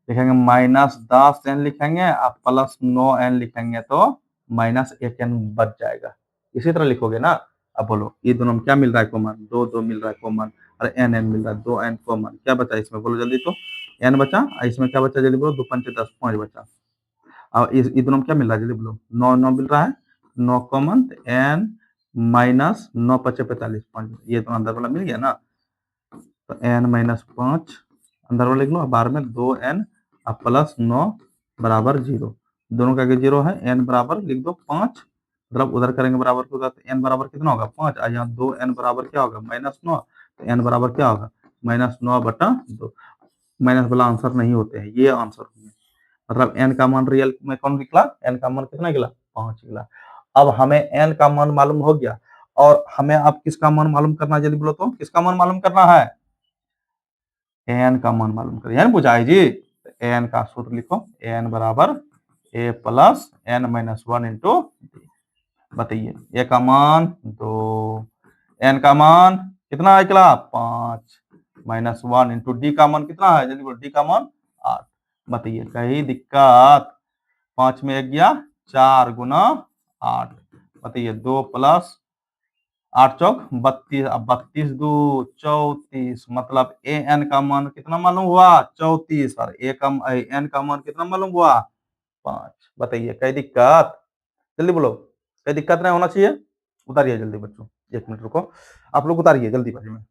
लिखेंगे -10n लिखेंगे, आप +9n लिखेंगे, तो -1n बच जाएगा, इसी तरह लिखोगे ना। अब बोलो, ये दोनों में क्या मिल रहा है कॉमन, 2 2 मिल रहा है कॉमन, और n n मिल रहा है, 2n कॉमन, क्या बचा इसमें, बोलो जल्दी तो, n बचा, इसमें क्या बचा, जल्दी बोलो, 2 5 10, 5 बचा। अब ये दोनों में क्या मिल रहा है, जल्दी बोलो, 9 9 मिल रहा है, 9 कॉमन, n माइनस 9 5 45, 5, ये तो अंदर वाला मिल गया ना, तो n माइनस 5 अंदर वाला लिख लो, बाहर में 2n प्लस 9 बराबर 0, दोनों का आगे 0 है, n बराबर लिख दो 5, मतलब उधर करेंगे बराबर को, तो n बराबर कितना होगा 5, और यहाँ 2n बराबर क्या होगा -9, तो n बराबर क्या होगा -9 बटा 2, माइनस वाला आंसर नहीं होते हैं, ये आंसर होंगे, मतलब n का मान रियल में कौन निकला, n का मान कितना निकला, 5 निकला। अब हमें n का मान मालूम हो गया, और हमें अब किसका मान मालूम करना है, जल्दी बोलो तो, किसका मान मालूम करना है, एन का मान मालूम करिए, एन पूछा है जी, एन का सूत्र लिखो, एन बराबर ए प्लस एन माइनस 1 इंटू, बताइए ए का मान 2, एन का मान कितना निकला 5, -1 इंटू डी का मान कितना है, जल्दी बोलो, डी का मान 8, बताइए कहीं दिक्कत, 5 में 1 गया 4 गुना 8, बताइए 2 प्लस 8 चौक 32, अब 32 दो 34, मतलब ए एन का मान कितना मालूम हुआ 34, और ए का एन का मान कितना मालूम हुआ 5, बताइए कई दिक्कत, जल्दी बोलो, कई दिक्कत नहीं होना चाहिए, उतारिए जल्दी बच्चों, 1 मिनट रुको, आप लोग उतारिए जल्दी बाजी में।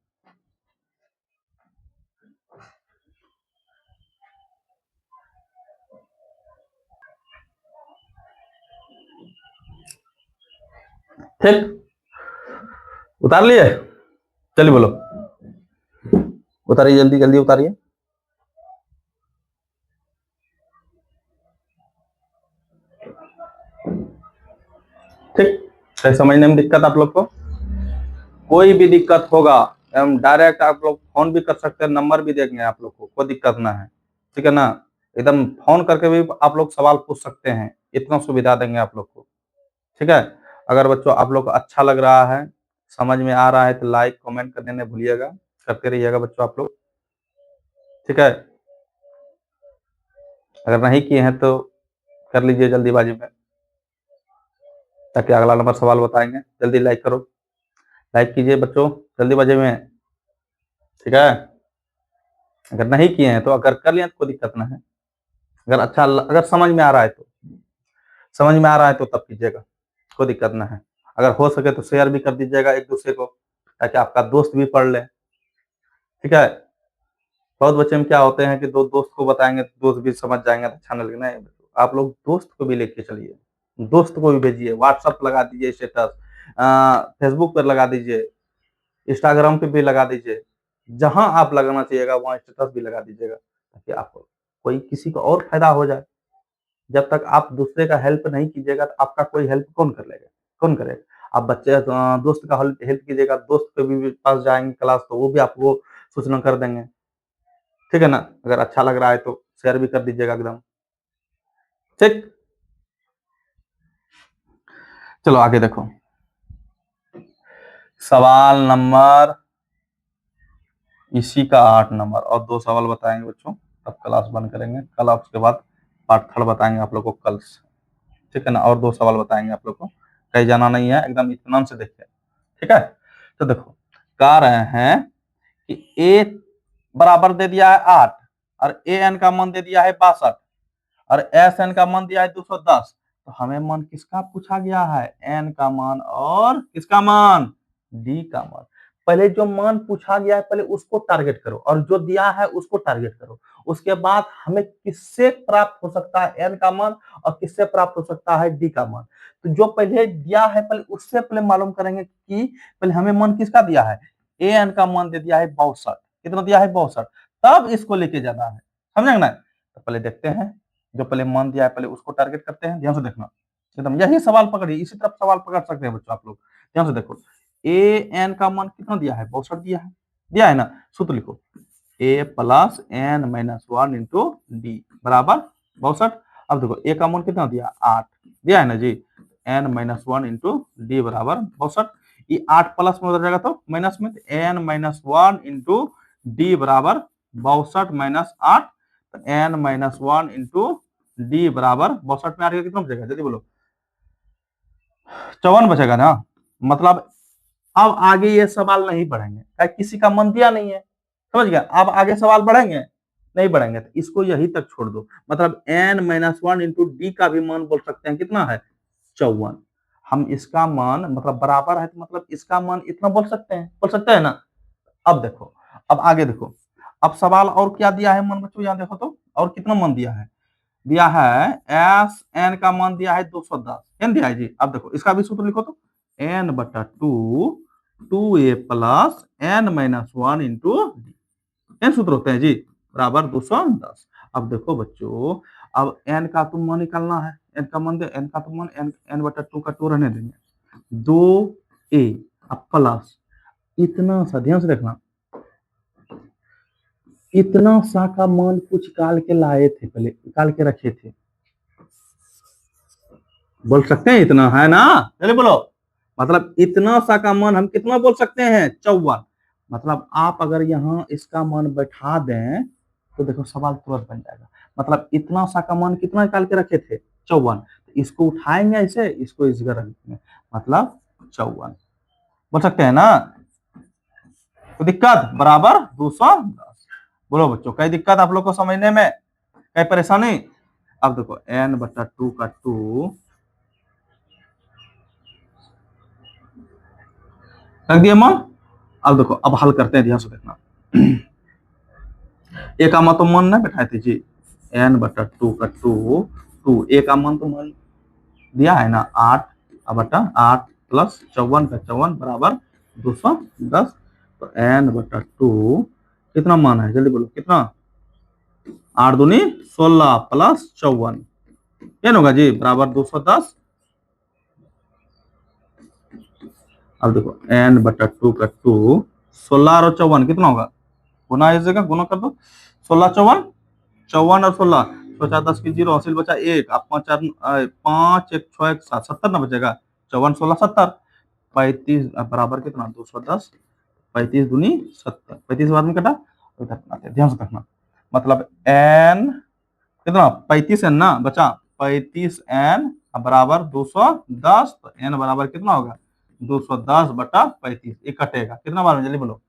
ठीक, उतार लिए, चलिए बोलो, उतारिए जल्दी जल्दी उतारिए। ठीक, तो समझने में दिक्कत आप लोग को? कोई भी दिक्कत होगा हम डायरेक्ट आप लोग फोन भी कर सकते हैं, नंबर भी देंगे आप लोग को, कोई दिक्कत ना है, ठीक है ना। एकदम फोन करके भी आप लोग सवाल पूछ सकते हैं, इतना सुविधा देंगे आप लोग को, ठीक है। अगर बच्चों आप लोग को अच्छा लग रहा है, समझ में आ रहा है तो लाइक कमेंट करने नहीं भूलिएगा, करते रहिएगा बच्चों आप लोग, ठीक है। अगर नहीं किए हैं तो कर लीजिए जल्दीबाजी में, ताकि अगला नंबर सवाल बताएंगे। जल्दी लाइक करो, लाइक कीजिए बच्चों जल्दीबाजी में, ठीक है। अगर नहीं किए हैं तो अगर कर लिया तो कोई दिक्कत ना है, अगर अगर समझ में आ रहा है तो, समझ में आ रहा है तो तब कीजिएगा, कोई दिक्कत ना है। अगर हो सके तो शेयर भी कर दीजिएगा एक दूसरे को, ताकि आपका दोस्त भी पढ़ ले, ठीक है। बहुत बच्चे में क्या होते हैं कि दो दोस्त को बताएंगे तो दोस्त भी समझ जाएंगे तो अच्छा नहीं लगना है। आप लोग दोस्त को भी लेके चलिए, दोस्त को भी भेजिए, व्हाट्सएप लगा दीजिए स्टेटस, फेसबुक पर लगा दीजिए, इंस्टाग्राम पे भी लगा दीजिए, जहां आप लगाना चाहिएगा वहां स्टेटस भी लगा दीजिएगा, ताकि आपको कोई किसी को और फायदा हो जाए। जब तक आप दूसरे का हेल्प नहीं कीजिएगा तो आपका कोई हेल्प कौन कर लेगा, कौन करेगा। आप बच्चे दोस्त का हेल्प कीजिएगा, दोस्त के भी पास जाएंगे क्लास तो वो भी आपको सूचना कर देंगे, ठीक है ना। अगर अच्छा लग रहा है तो शेयर भी कर दीजिएगा एकदम, ठीक। चलो आगे देखो, सवाल नंबर इसी का 8 नंबर, और 2 सवाल बताएंगे बच्चों, तब क्लास बंद करेंगे। कल उसके बाद पार्ट 3 बताएंगे आप लोग को कल से, ठीक है ना। और 2 सवाल बताएंगे आप लोग को, कहीं जाना नहीं है, एकदम इत्मीनान से देखिए, ठीक है। तो देखो, कह रहे हैं कि ए बराबर दे दिया है 8 और ए एन का मान दे दिया है 62 और एस एन का मान दिया है 210। तो हमें मान किसका पूछा गया है? एन का मान और किसका मान? डी का मान। पहले जो मान पूछा गया है पहले उसको टारगेट करो, और जो दिया है उसको टारगेट करो। उसके बाद हमें किससे प्राप्त हो सकता है एन का मान और किससे प्राप्त हो सकता है डी का मान। तो जो पहले दिया है पहले उससे पहले मालूम करेंगे कि पहले हमें मान किसका दिया है। ए एन का मान दे दिया है 62, कितना दिया है 62, तब इसको लेके जाना है, समझे ना। तो पहले देखते हैं, जो पहले मान दिया है पहले उसको टारगेट करते हैं, ध्यान से देखना एकदम, यही सवाल पकड़िए, इसी तरफ सवाल पकड़ सकते हैं बच्चों आप लोग। ध्यान से देखो, ए एन का मान कितना दिया है? 62 दिया है ना। सूत्र लिखो, A plus N minus 1 into D बराबर 62। अब देखो ए का मान कितना दिया? 8 दिया है ना जी। एन माइनस 1 इंटू डी बराबर 62। ये 8 प्लस में उधर जाएगा तो माइनस में, एन माइनस 1 इंटू डी बराबर 62 माइनस 8, तो एन माइनस 1 इंटू डी बराबर 62 में 8 कितना बचेगा? जल्दी बोलो, 54 बचेगा ना। मतलब अब आगे ये सवाल नहीं बढ़ेंगे, किसी का मन दिया नहीं है, समझ गया। अब आगे सवाल बढ़ेंगे नहीं बढ़ेंगे, तो इसको यही तक छोड़ दो। मतलब एन माइनस 1 इंटू डी का भी मान बोल सकते हैं, कितना है? 54। हम इसका मान मतलब बराबर है तो मतलब इसका मान इतना बोल सकते हैं ना। अब देखो, अब आगे देखो, अब सवाल और क्या दिया है मन बच्चों, यहाँ देखो तो, और कितना मान दिया है? दिया है एस एन का मान दिया है 210, एन दिया है जी। अब देखो इसका भी सूत्र लिखो तो, एन बटा 2 A plus N minus 1 into D, N सूत्र होते हैं जी, बराबर 210। अब देखो बच्चों, अब एन का तुम मान निकालना है, एन का मान दे, एन का तुम मान, एन एन बटा 2 का 2 रहने देंगे, 2 ए अब प्लस इतना सा, ध्यान से देखना, इतना सा का मान कुछ काल के लाए थे, पहले निकाल के रखे थे, बोल सकते हैं इतना है ना। चलिए बोलो, मतलब इतना सा का मान हम कितना बोल सकते हैं? 54। मतलब आप अगर यहाँ इसका मान बैठा दें तो देखो सवाल तुरंत बन जाएगा। मतलब इतना सा का मान कितना निकाल के रखे थे? 54। इसको उठाएंगे ऐसे, इसको इस जगह रख देंगे, मतलब 54 बोल सकते हैं ना। तो दिक्कत बराबर 210। बोलो बच्चों, कई दिक्कत आप लोग को समझने में, कई परेशानी? अब देखो एन बटा 2 का 2 रख दिया मान। अब देखो, अब हल करते हैं, ध्यान से देखना। ए का मान तो मान ना बैठाए थे जी, एन बटा 2 का 2 ए का मान तो मान दिया है ना 8 बटा 8, प्लस 54 का 54 बराबर 210। तो n बटा 2 कितना मान है, जल्दी बोलो कितना, 8 दूनी 16 प्लस 54 क्या होगा जी, बराबर 210। अब देखो n बटा 2 का 2, 16 और 54 कितना होगा, गुना इस जगह गुना कर दो, 16 54, 54 और 16, 10 की 0 हासिल बचा 1, आप 5 4 5 1 6 1 7 70 ना बचेगा, 54 16 70, 35 बराबर कितना 210, 35 दूनी 70, 35 बाद में कटा इधर बनाते, ध्यान से रखना, मतलब n कितना 35 n ना बचा, 35 n बराबर 210, तो n बराबर कितना होगा 210 बटा 35, ये कटेगा कितना बार में, जल्दी बोलो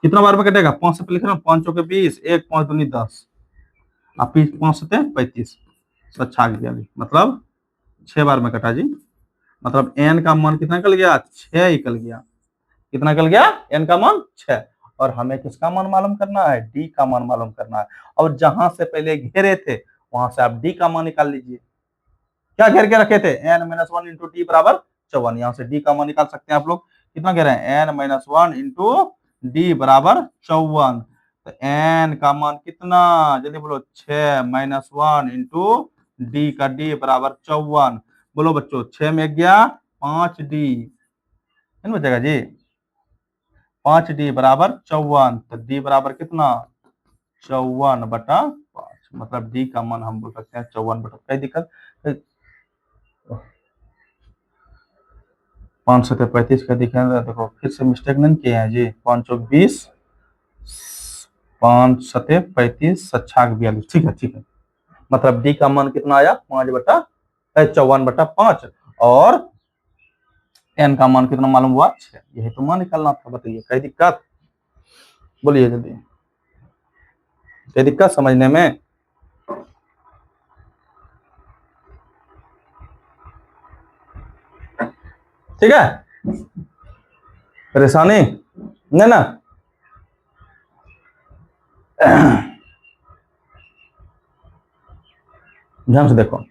कितना बार में कटेगा, 5 से लिख रहा हूँ, 5 चौके 20, 1 5 दूनी 10, आप 5 से 35, अच्छा गया, मतलब 6 बार में कटा जी, मतलब n का मान कितना निकल गया, 6 निकल गया, कितना निकल गया, n का मान 6। और हमें किसका मान मालूम करना है, d का मान मालूम करना है, और जहां से पहले घेरे थे वहां से आप d का मान निकाल लीजिए, क्या घेर के रखे थे, n माइनस 1 इंटू डी बराबर 54, यहाँ से d का मान निकाल सकते हैं आप लोग, कितना घेरे हैं, n माइनस 1 इंटू डी बराबर 54, तो n का मान कितना, जल्दी बोलो 6 माइनस 1 इंटू डी का d बराबर 54, बोलो बच्चों 6 में गया 5d, बचेगा जी 5d बराबर 54, तो d बराबर कितना 54 बटा 5, मतलब d का मान हम बोल सकते हैं 54 बटा, कोई दिक्कत, 5 सत्ते 35 का दिखा, देखो फिर से मिस्टेक नहीं किए हैं जी, 5 चौक 20, 5 सत्ते 35, 7 42, ठीक है ठीक है, मतलब डी का मान कितना आया 5 बटा 54 बटा 5, और एन का मान कितना मालूम हुआ 6, यही तो मान निकालना था, बताइए कोई दिक्कत, बोलिए जल्दी, कोई दिक्कत समझने में, ठीक है, परेशानी नहीं ना, ध्यान से देखो,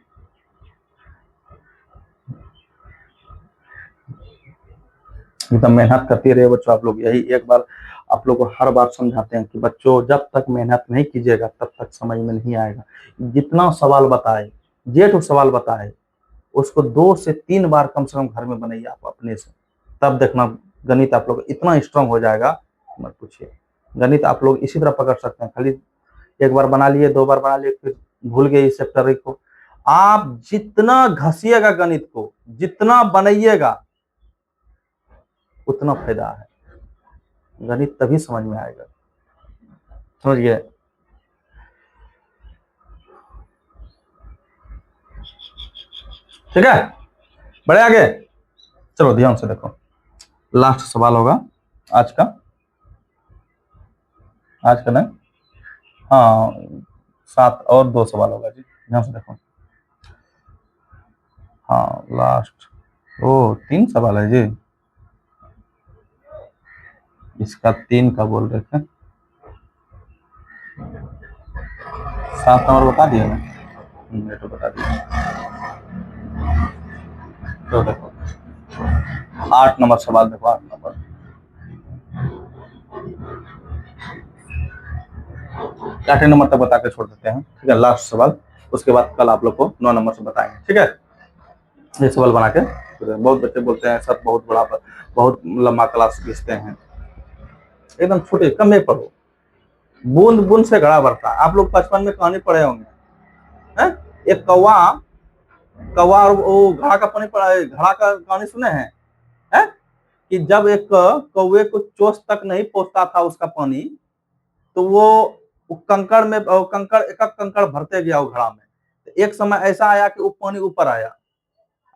एकदम मेहनत करते रहे बच्चों आप लोग, यही एक बार आप लोग को हर बार समझाते हैं कि बच्चों जब तक मेहनत नहीं कीजिएगा तब तक समझ में नहीं आएगा, जितना सवाल बताए, जेठ सवाल बताए उसको 2 से 3 बार कम से कम घर में बनाइए आप अपने से, तब देखना गणित आप लोग इतना स्ट्रांग हो जाएगा मत पूछिए, गणित आप लोग इसी तरह पकड़ सकते हैं, खाली एक बार बना लिए 2 बार बना लिए फिर भूल गए इस चैप्टर को, आप जितना घसीएगा गणित को, जितना बनाइएगा उतना फायदा है, गणित तभी समझ में आएगा, समझ गए, ठीक है, बढ़े आगे, चलो ध्यान से देखो, लास्ट सवाल होगा आज का, आज का नहीं, हाँ 7 और 2 सवाल होगा जी, ध्यान से देखो, हाँ लास्ट, ओ 3 सवाल है जी, इसका 3 का बोल रहे थे, 7 नंबर बता दिया ना, तो बता दिया, तो देखो 8 नंबर सवाल देखो, 8 नंबर, आठवें नंबर तक बता के छोड़ देते हैं, ठीक है, लास्ट सवाल, उसके बाद कल आप लोग को 9 नंबर से बताएंगे, ठीक है, ये सवाल बना के, बहुत बच्चे बोलते हैं सर बहुत बड़ा, बहुत लंबा क्लास खींचते हैं, एकदम छोटे कम में पढ़ो, बूंद बूंद से घड़ा भरता, आप लोग बचपन में कहानी पढ़े होंगे, है? एक कौवा, कौवा और वो घड़ा का पानी पड़ा, घड़ा का कहानी सुने हैं, है? कि जब एक कौवे को चोंच तक नहीं पहुंचता था उसका पानी, तो वो कंकड़ में, कंकड़ एक एक कंकड़ भरते गया वो घड़ा में, तो एक समय ऐसा आया कि वो पानी ऊपर आया,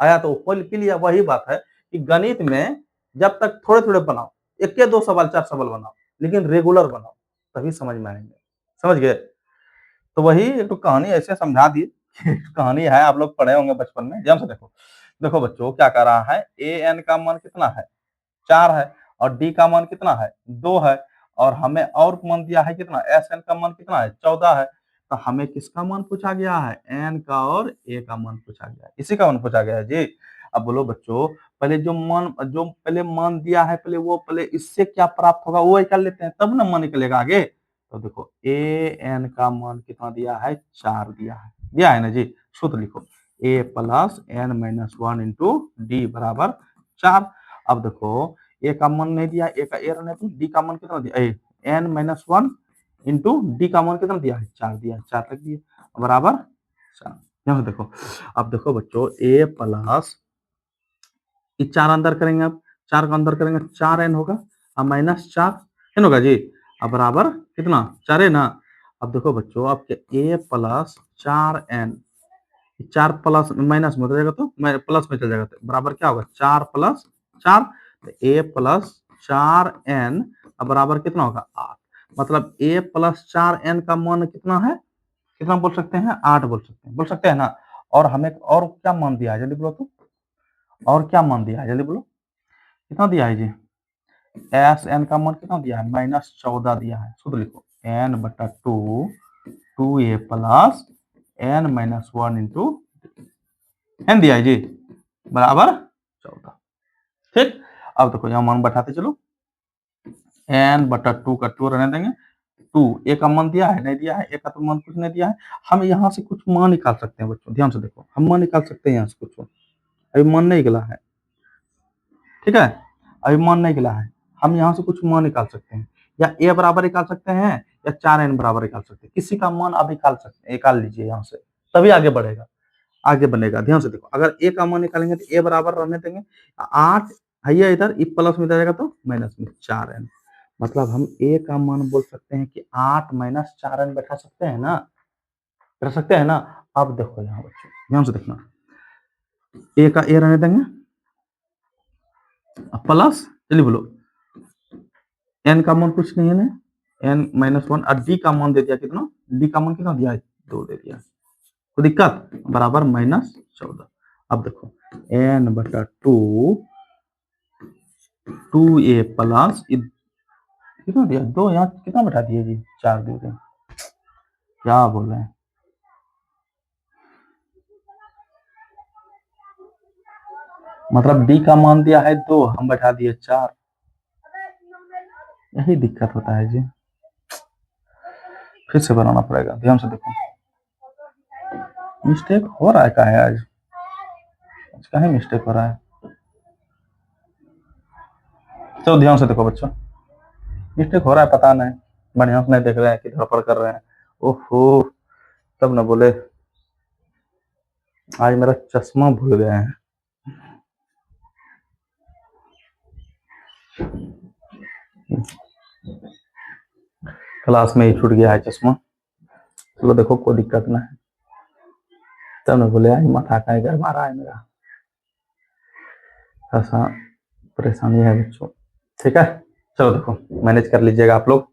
आया तो वो पी लिया, वही बात है कि गणित में जब तक थोड़े थोड़े बनाओ, एक के 2 सवाल 4 सवाल बनाओ, लेकिन रेगुलर बनाओ, तभी समझ में आएंगे, समझ गए, तो वही एक तो कहानी ऐसे समझा दी, कहानी है आप लोग पढ़े होंगे बचपन में, ध्यान से देखो, देखो बच्चों क्या कर रहा है, ए एन का मान कितना है 4 है, और डी का मान कितना है 2 है, और हमें और मान दिया है कितना, एस एन का मान कितना है 14 है, तो हमें किसका मान पूछा गया है, एन का और ए का मान पूछा गया है, इसी का मान पूछा गया है जी, अब बोलो बच्चों, पहले जो पहले मान दिया है, पहले इससे क्या प्राप्त होगा वो निकाल लेते हैं, तब ना मान निकलेगा आगे। तो देखो ए एन का मान कितना दिया है, 4 दिया है ना जी। सूत्र लिखो, A plus N minus 1 into D बराबर 4। अब देखो ए का मान नहीं दिया, ए का ए रहने तो डी का मान कितना दिया, एन माइनस 1 इंटू डी का मान कितना दिया है, 4 दिया है, 4 रख दिए बराबर 4। यहाँ से देखो, अब देखो बच्चों ए प्लस 4 अंदर करेंगे, अब 4 का अंदर करेंगे 4 एन होगा, अब माइनस 4 एन होगा जी, अब बराबर कितना 4 है ना। अब देखो बच्चों आपके ए प्लस 4 एन, 4 प्लस माइनस में हो जाएगा तो प्लस में चल जाएगा, तो बराबर क्या होगा 4 प्लस 4, तो ए प्लस 4 एन बराबर कितना होगा 8। मतलब ए प्लस 4 एन का मान कितना है, कितना बोल सकते हैं, 8 बोल सकते हैं ना। और हमें और क्या मान दिया है जल्दी बोलो तो, और क्या मान दिया है जल्दी बोलो, कितना दिया है जी, एस एन का मान कितना दिया है, माइनस 14 दिया है। शुद्ध लिखो एन बटा 2 A plus N minus 1 into N दिया है जी बराबर 14। ठीक, अब देखो यहाँ मान बैठाते चलो, एन बटा 2 का 2 रहने देंगे, 2 ए का मान दिया है, नहीं दिया है, ए का तो मान कुछ नहीं दिया है। हम यहाँ से कुछ मान निकाल सकते हैं बच्चों, ध्यान से देखो, हम मान निकाल सकते हैं यहाँ से कुछ, अभी मान नहीं निकला है, ठीक है, अभी मान नहीं निकला है, हम यहाँ से कुछ मान निकाल सकते हैं, या ए बराबर निकाल सकते हैं, या 4 एन बराबर निकाल सकते हैं, किसी का मान आप निकाल सकते हैं, निकाल लीजिए यहाँ से, तभी आगे बढ़ेगा, आगे बनेगा। ध्यान से देखो, अगर ए का मान निकालेंगे तो ए बराबर रहने देंगे 8 है, इधर ई प्लस में जाएगा तो माइनस में 4 एन, मतलब हम ए का मान बोल सकते हैं कि 8 माइनस 4 एन बैठा सकते हैं ना, कर सकते हैं ना। अब देखो यहाँ बच्चों ध्यान से देखना, ए का ए रहने देंगे प्लस, चलिए बोलो एन का मान कुछ नहीं है ना, एन माइनस 1, और डी का मान दे दिया कितना, डी का मान कितना दिया है 2 दे दिया, तो दिक्कत बराबर माइनस 14। अब देखो एन बटा 2 ए प्लस कितना दिया 2, यहाँ कितना बैठा दिया जी 4 दे रहे, क्या बोल रहे हैं, मतलब डी का मान दिया है 2, हम बैठा दिए 4, यही दिक्कत होता है जी, फिर से बनाना पड़ेगा। ध्यान से देखो, मिस्टेक हो रहा है, क्या है आज कहीं मिस्टेक हो रहा है, चलो ध्यान से देखो बच्चों, मिस्टेक हो रहा है पता नहीं, बढ़िया से नहीं देख रहे हैं कि धड़पड़ कर रहे हैं, ओहो तब ना बोले, आज मेरा चश्मा भूल गए हैं, क्लास में ही छूट गया है चश्मा, चलो देखो कोई दिक्कत ना है, तब ना बोले आई माथा कहीं गरमा रहा है मेरा, ऐसा परेशानी है बच्चों, ठीक है, चलो देखो मैनेज कर लीजिएगा आप लोग,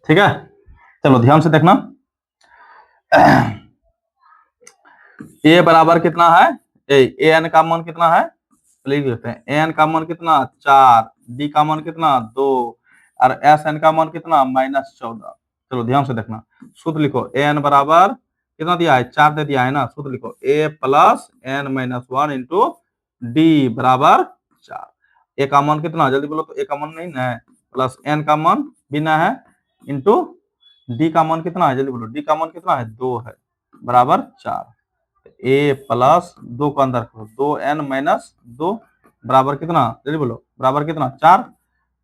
ठीक है, चलो ध्यान से देखना, ए बराबर कितना है, ए एन का मान कितना है, लिख देते हैं, एन का मान कितना 4, डी का मान कितना 2, और एस एन का मान कितना माइनस 14। चलो ध्यान से देखना, सूत्र लिखो एन बराबर कितना दिया है 4 दे दिया है ना, सूत्र लिखो A plus N minus 1 into D बराबर 4। ए का मान कितना जल्दी बोलो तो, ए का मान नहीं ना है, प्लस एन का मान बिना है, इंटू डी का मान कितना है जल्दी बोलो, डी का मान कितना है 2 है बराबर 4, ए प्लस 2 को अंदर करो, 2 एन माइनस 2 बराबर कितना जल्दी बोलो, बराबर कितना 4।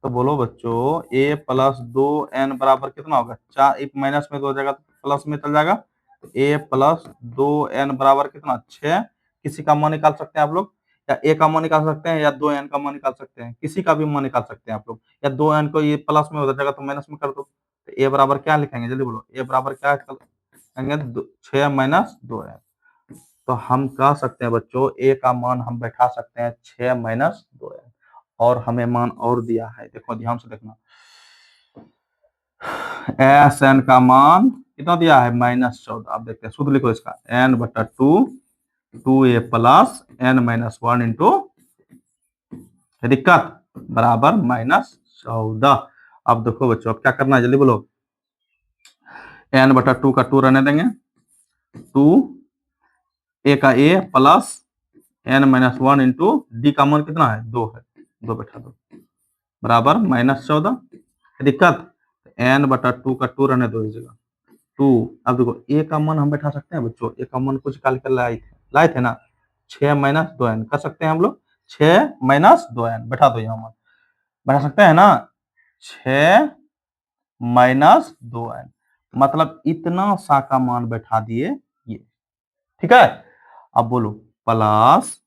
तो बोलो बच्चों ए प्लस 2 एन बराबर कितना होगा 4, एक माइनस में 2 हो जाएगा तो प्लस में चल जाएगा, तो ए प्लस 2 एन बराबर कितना 6। किसी का मान निकाल सकते हैं आप लोग, या ए का मान निकाल सकते हैं, या 2 एन का मान निकाल सकते हैं, किसी का भी मान निकाल सकते हैं आप लोग, या 2 एन को ये प्लस में हो जाएगा तो माइनस में कर दो, तो ए बराबर क्या लिखेंगे जल्दी बोलो, ए बराबर क्या लिखेंगे 6 माइनस 2 एन। तो हम कह सकते हैं बच्चों ए का मान हम बैठा सकते हैं 6 माइनस 2 एन, और हमें मान और दिया है, देखो ध्यान से देखना, एस एन का मान कितना दिया है माइनस 14। अब देखते हैं सूत्र लिखो इसका, एन बटा 2 A plus N minus 1 into दिक्कत बराबर माइनस 14। अब देखो बच्चों अब क्या करना है जल्दी बोलो, एन बटा 2 का 2 रहने देंगे, 2 ए का A plus n minus 1 into D का मान कितना है 2 है, 2 बैठा दो बराबर -14। दिक्कत n बटा 2 का 2 रहने दो इस जगह 2। अब देखो a का मान हम बैठा सकते हैं बच्चों, a का मान कुछ निकाल कर लाए थे ना 6 माइनस 2n कर सकते हैं हम लोग 6 माइनस 2n बैठा दो यहाँ मान बैठा सकते हैं ना 6 माइनस 2n मतलब इतना सा का मान बैठा दिए ये, ठीक है। अब बोलो प्लस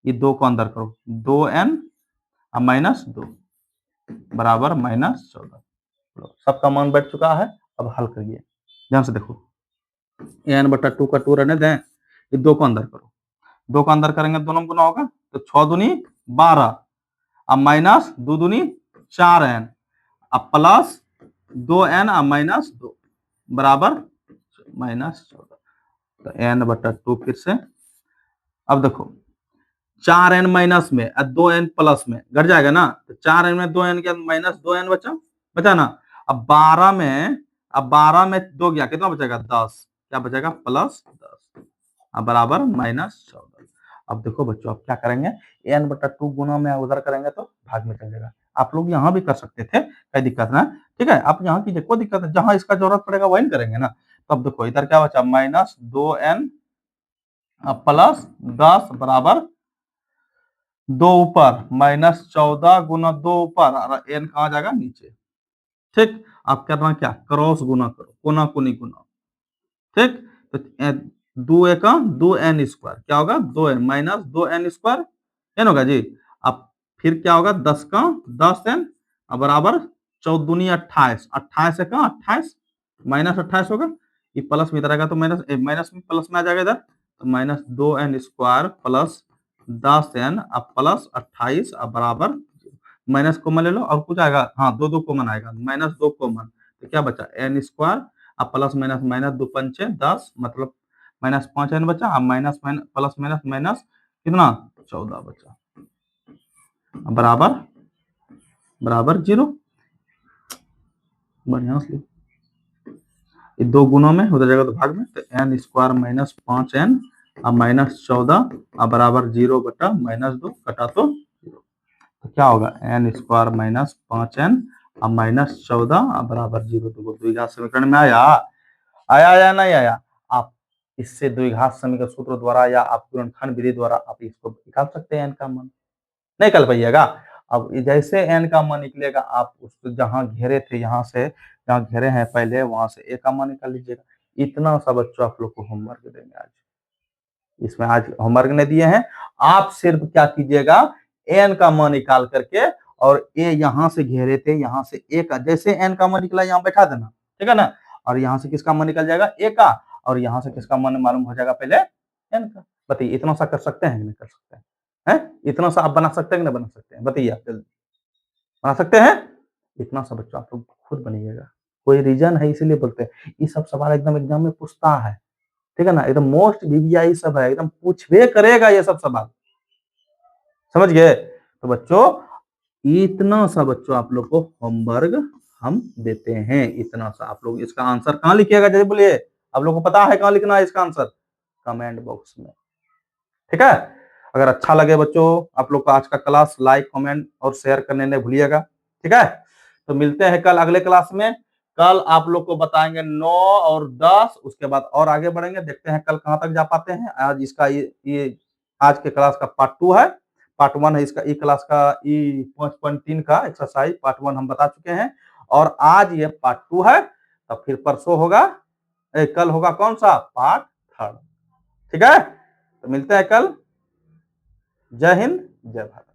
ये 2 को अंदर करो 2n माइनस 2 बराबर -14। सबका मान बैठ चुका है, अब हल करिए ध्यान से देखो n बटा 2 का 2 रहने दें, ये 2 को अंदर करो 2 को अंदर करेंगे दोनों गुना होगा तो 6 दूनी 12 अब माइनस 2 दूनी 4n अब प्लस 2n अब माइनस 2 बराबर -14। तो n बटा 2 फिर से अब देखो 4n माइनस में और 2n प्लस में घट जाएगा ना, तो 4n में 2n के माइनस 2n बचा ना। अब 12 में 2 गया कितना बचेगा 10, क्या बचेगा +10 अब बराबर -14। अब देखो बच्चों आप क्या करेंगे n बटा 2 गुना में उधर करेंगे तो भाग में चल जाएगा। आप लोग यहाँ भी कर सकते थे, कोई दिक्कत ना, ठीक है। आप यहाँ कीजिए कोई दिक्कत है, जहां इसका जरूरत पड़ेगा वही करेंगे ना। तो अब देखो इधर क्या बचा -2n प्लस 10 बराबर 2 ऊपर -14 गुना 2 ऊपर और n कहाँ जाएगा नीचे, ठीक। आप करना क्या क्रॉस गुना करो कोना कोनी गुना, ठीक। तो 2 एका 2n स्क्वायर क्या होगा 2n minus 2n square n होगा जी। अब फिर क्या होगा 10 का 10n बराबर 14 दूनी 28 28 एका 28 -28 होगा, ये प्लस में इधर आएगा तो माइनस में प्लस में आ जाएगा इधर तो -2n स्क्वायर प्लस 10n अब प्लस 28 अब बराबर माइनस कॉमन ले लो और कुछ आएगा, हाँ 2 कॉमन आएगा -2 कॉमन तो क्या बचा n स्क्वायर अब प्लस माइनस -2 पंचे 10 मतलब -5n बचा अब माइनस प्लस माइनस माइनस कितना 14 बचा बराबर 0। बढ़िया से ये 2 गुणों में उधर जाएगा तो भाग में तो n स्क्वायर माइनस 5n अब -14 अब बराबर 0 बटा -2 कटा तो 0 तो क्या होगा n स्क्वायर माइनस 5n अब -14 अब बराबर 0। तो द्विघात समीकरण में आया या नहीं आया। आप इससे द्विघात समीकरण सूत्र द्वारा या आप गुणनखंड विधि द्वारा आप इसको निकाल सकते हैं n का मान, नहीं निकाल पाइएगा। अब जैसे n का मान निकलेगा आप उसको जहां घेरे थे यहाँ से जहां घेरे हैं पहले वहां से a का मान निकाल लीजिएगा। इतना सा बच्चों आप लोग को होमवर्क देंगे आज, इसमें आज होमवर्क नहीं दिए हैं। आप सिर्फ क्या कीजिएगा n का मान निकाल करके और a यहाँ से घेरे थे यहाँ से a का जैसे n का मान निकला यहाँ बैठा देना, ठीक है ना। और यहाँ से किसका मान निकल जाएगा a का और यहाँ से किसका मान मालूम हो जाएगा पहले n का। बताइए इतना सा कर सकते हैं कि नहीं कर सकते हैं, इतना सा आप बना सकते हैं कि नहीं बना सकते हैं, बताइए आप जल्दी बना सकते हैं। इतना सा बच्चों आप लोग खुद बनिएगा, कोई रीजन है इसीलिए बोलते हैं। ये सब सवाल एकदम एग्जाम में पूछता है, ठीक है ना, एकदम मोस्ट वीवीआई सब है, एकदम पूछबे करेगा ये सब सवाल, समझ गए। तो बच्चों इतना सा बच्चों आप लोग को होमवर्क हम देते हैं, इतना सा आप लोग इसका आंसर कहाँ लिखिएगा जैसे बोलिए, आप लोग को पता है कहाँ लिखना है इसका आंसर, कमेंट बॉक्स में, ठीक है। अगर अच्छा लगे बच्चों आप लोग का आज का क्लास लाइक कमेंट और शेयर करने नहीं भूलिएगा, ठीक है। तो मिलते हैं कल अगले क्लास में। कल आप लोग को बताएंगे 9 और 10, उसके बाद और आगे बढ़ेंगे, देखते हैं कल कहां तक जा पाते हैं। आज इसका ये आज के क्लास का पार्ट 2 है, पार्ट 1 है इसका, ई क्लास का ई 5.3 का एक्सरसाइज पार्ट 1 हम बता चुके हैं और आज ये पार्ट 2 है। तब फिर परसों होगा कल होगा कौन सा पार्ट 3, ठीक है। तो मिलते हैं कल। जय हिंद जय भारत।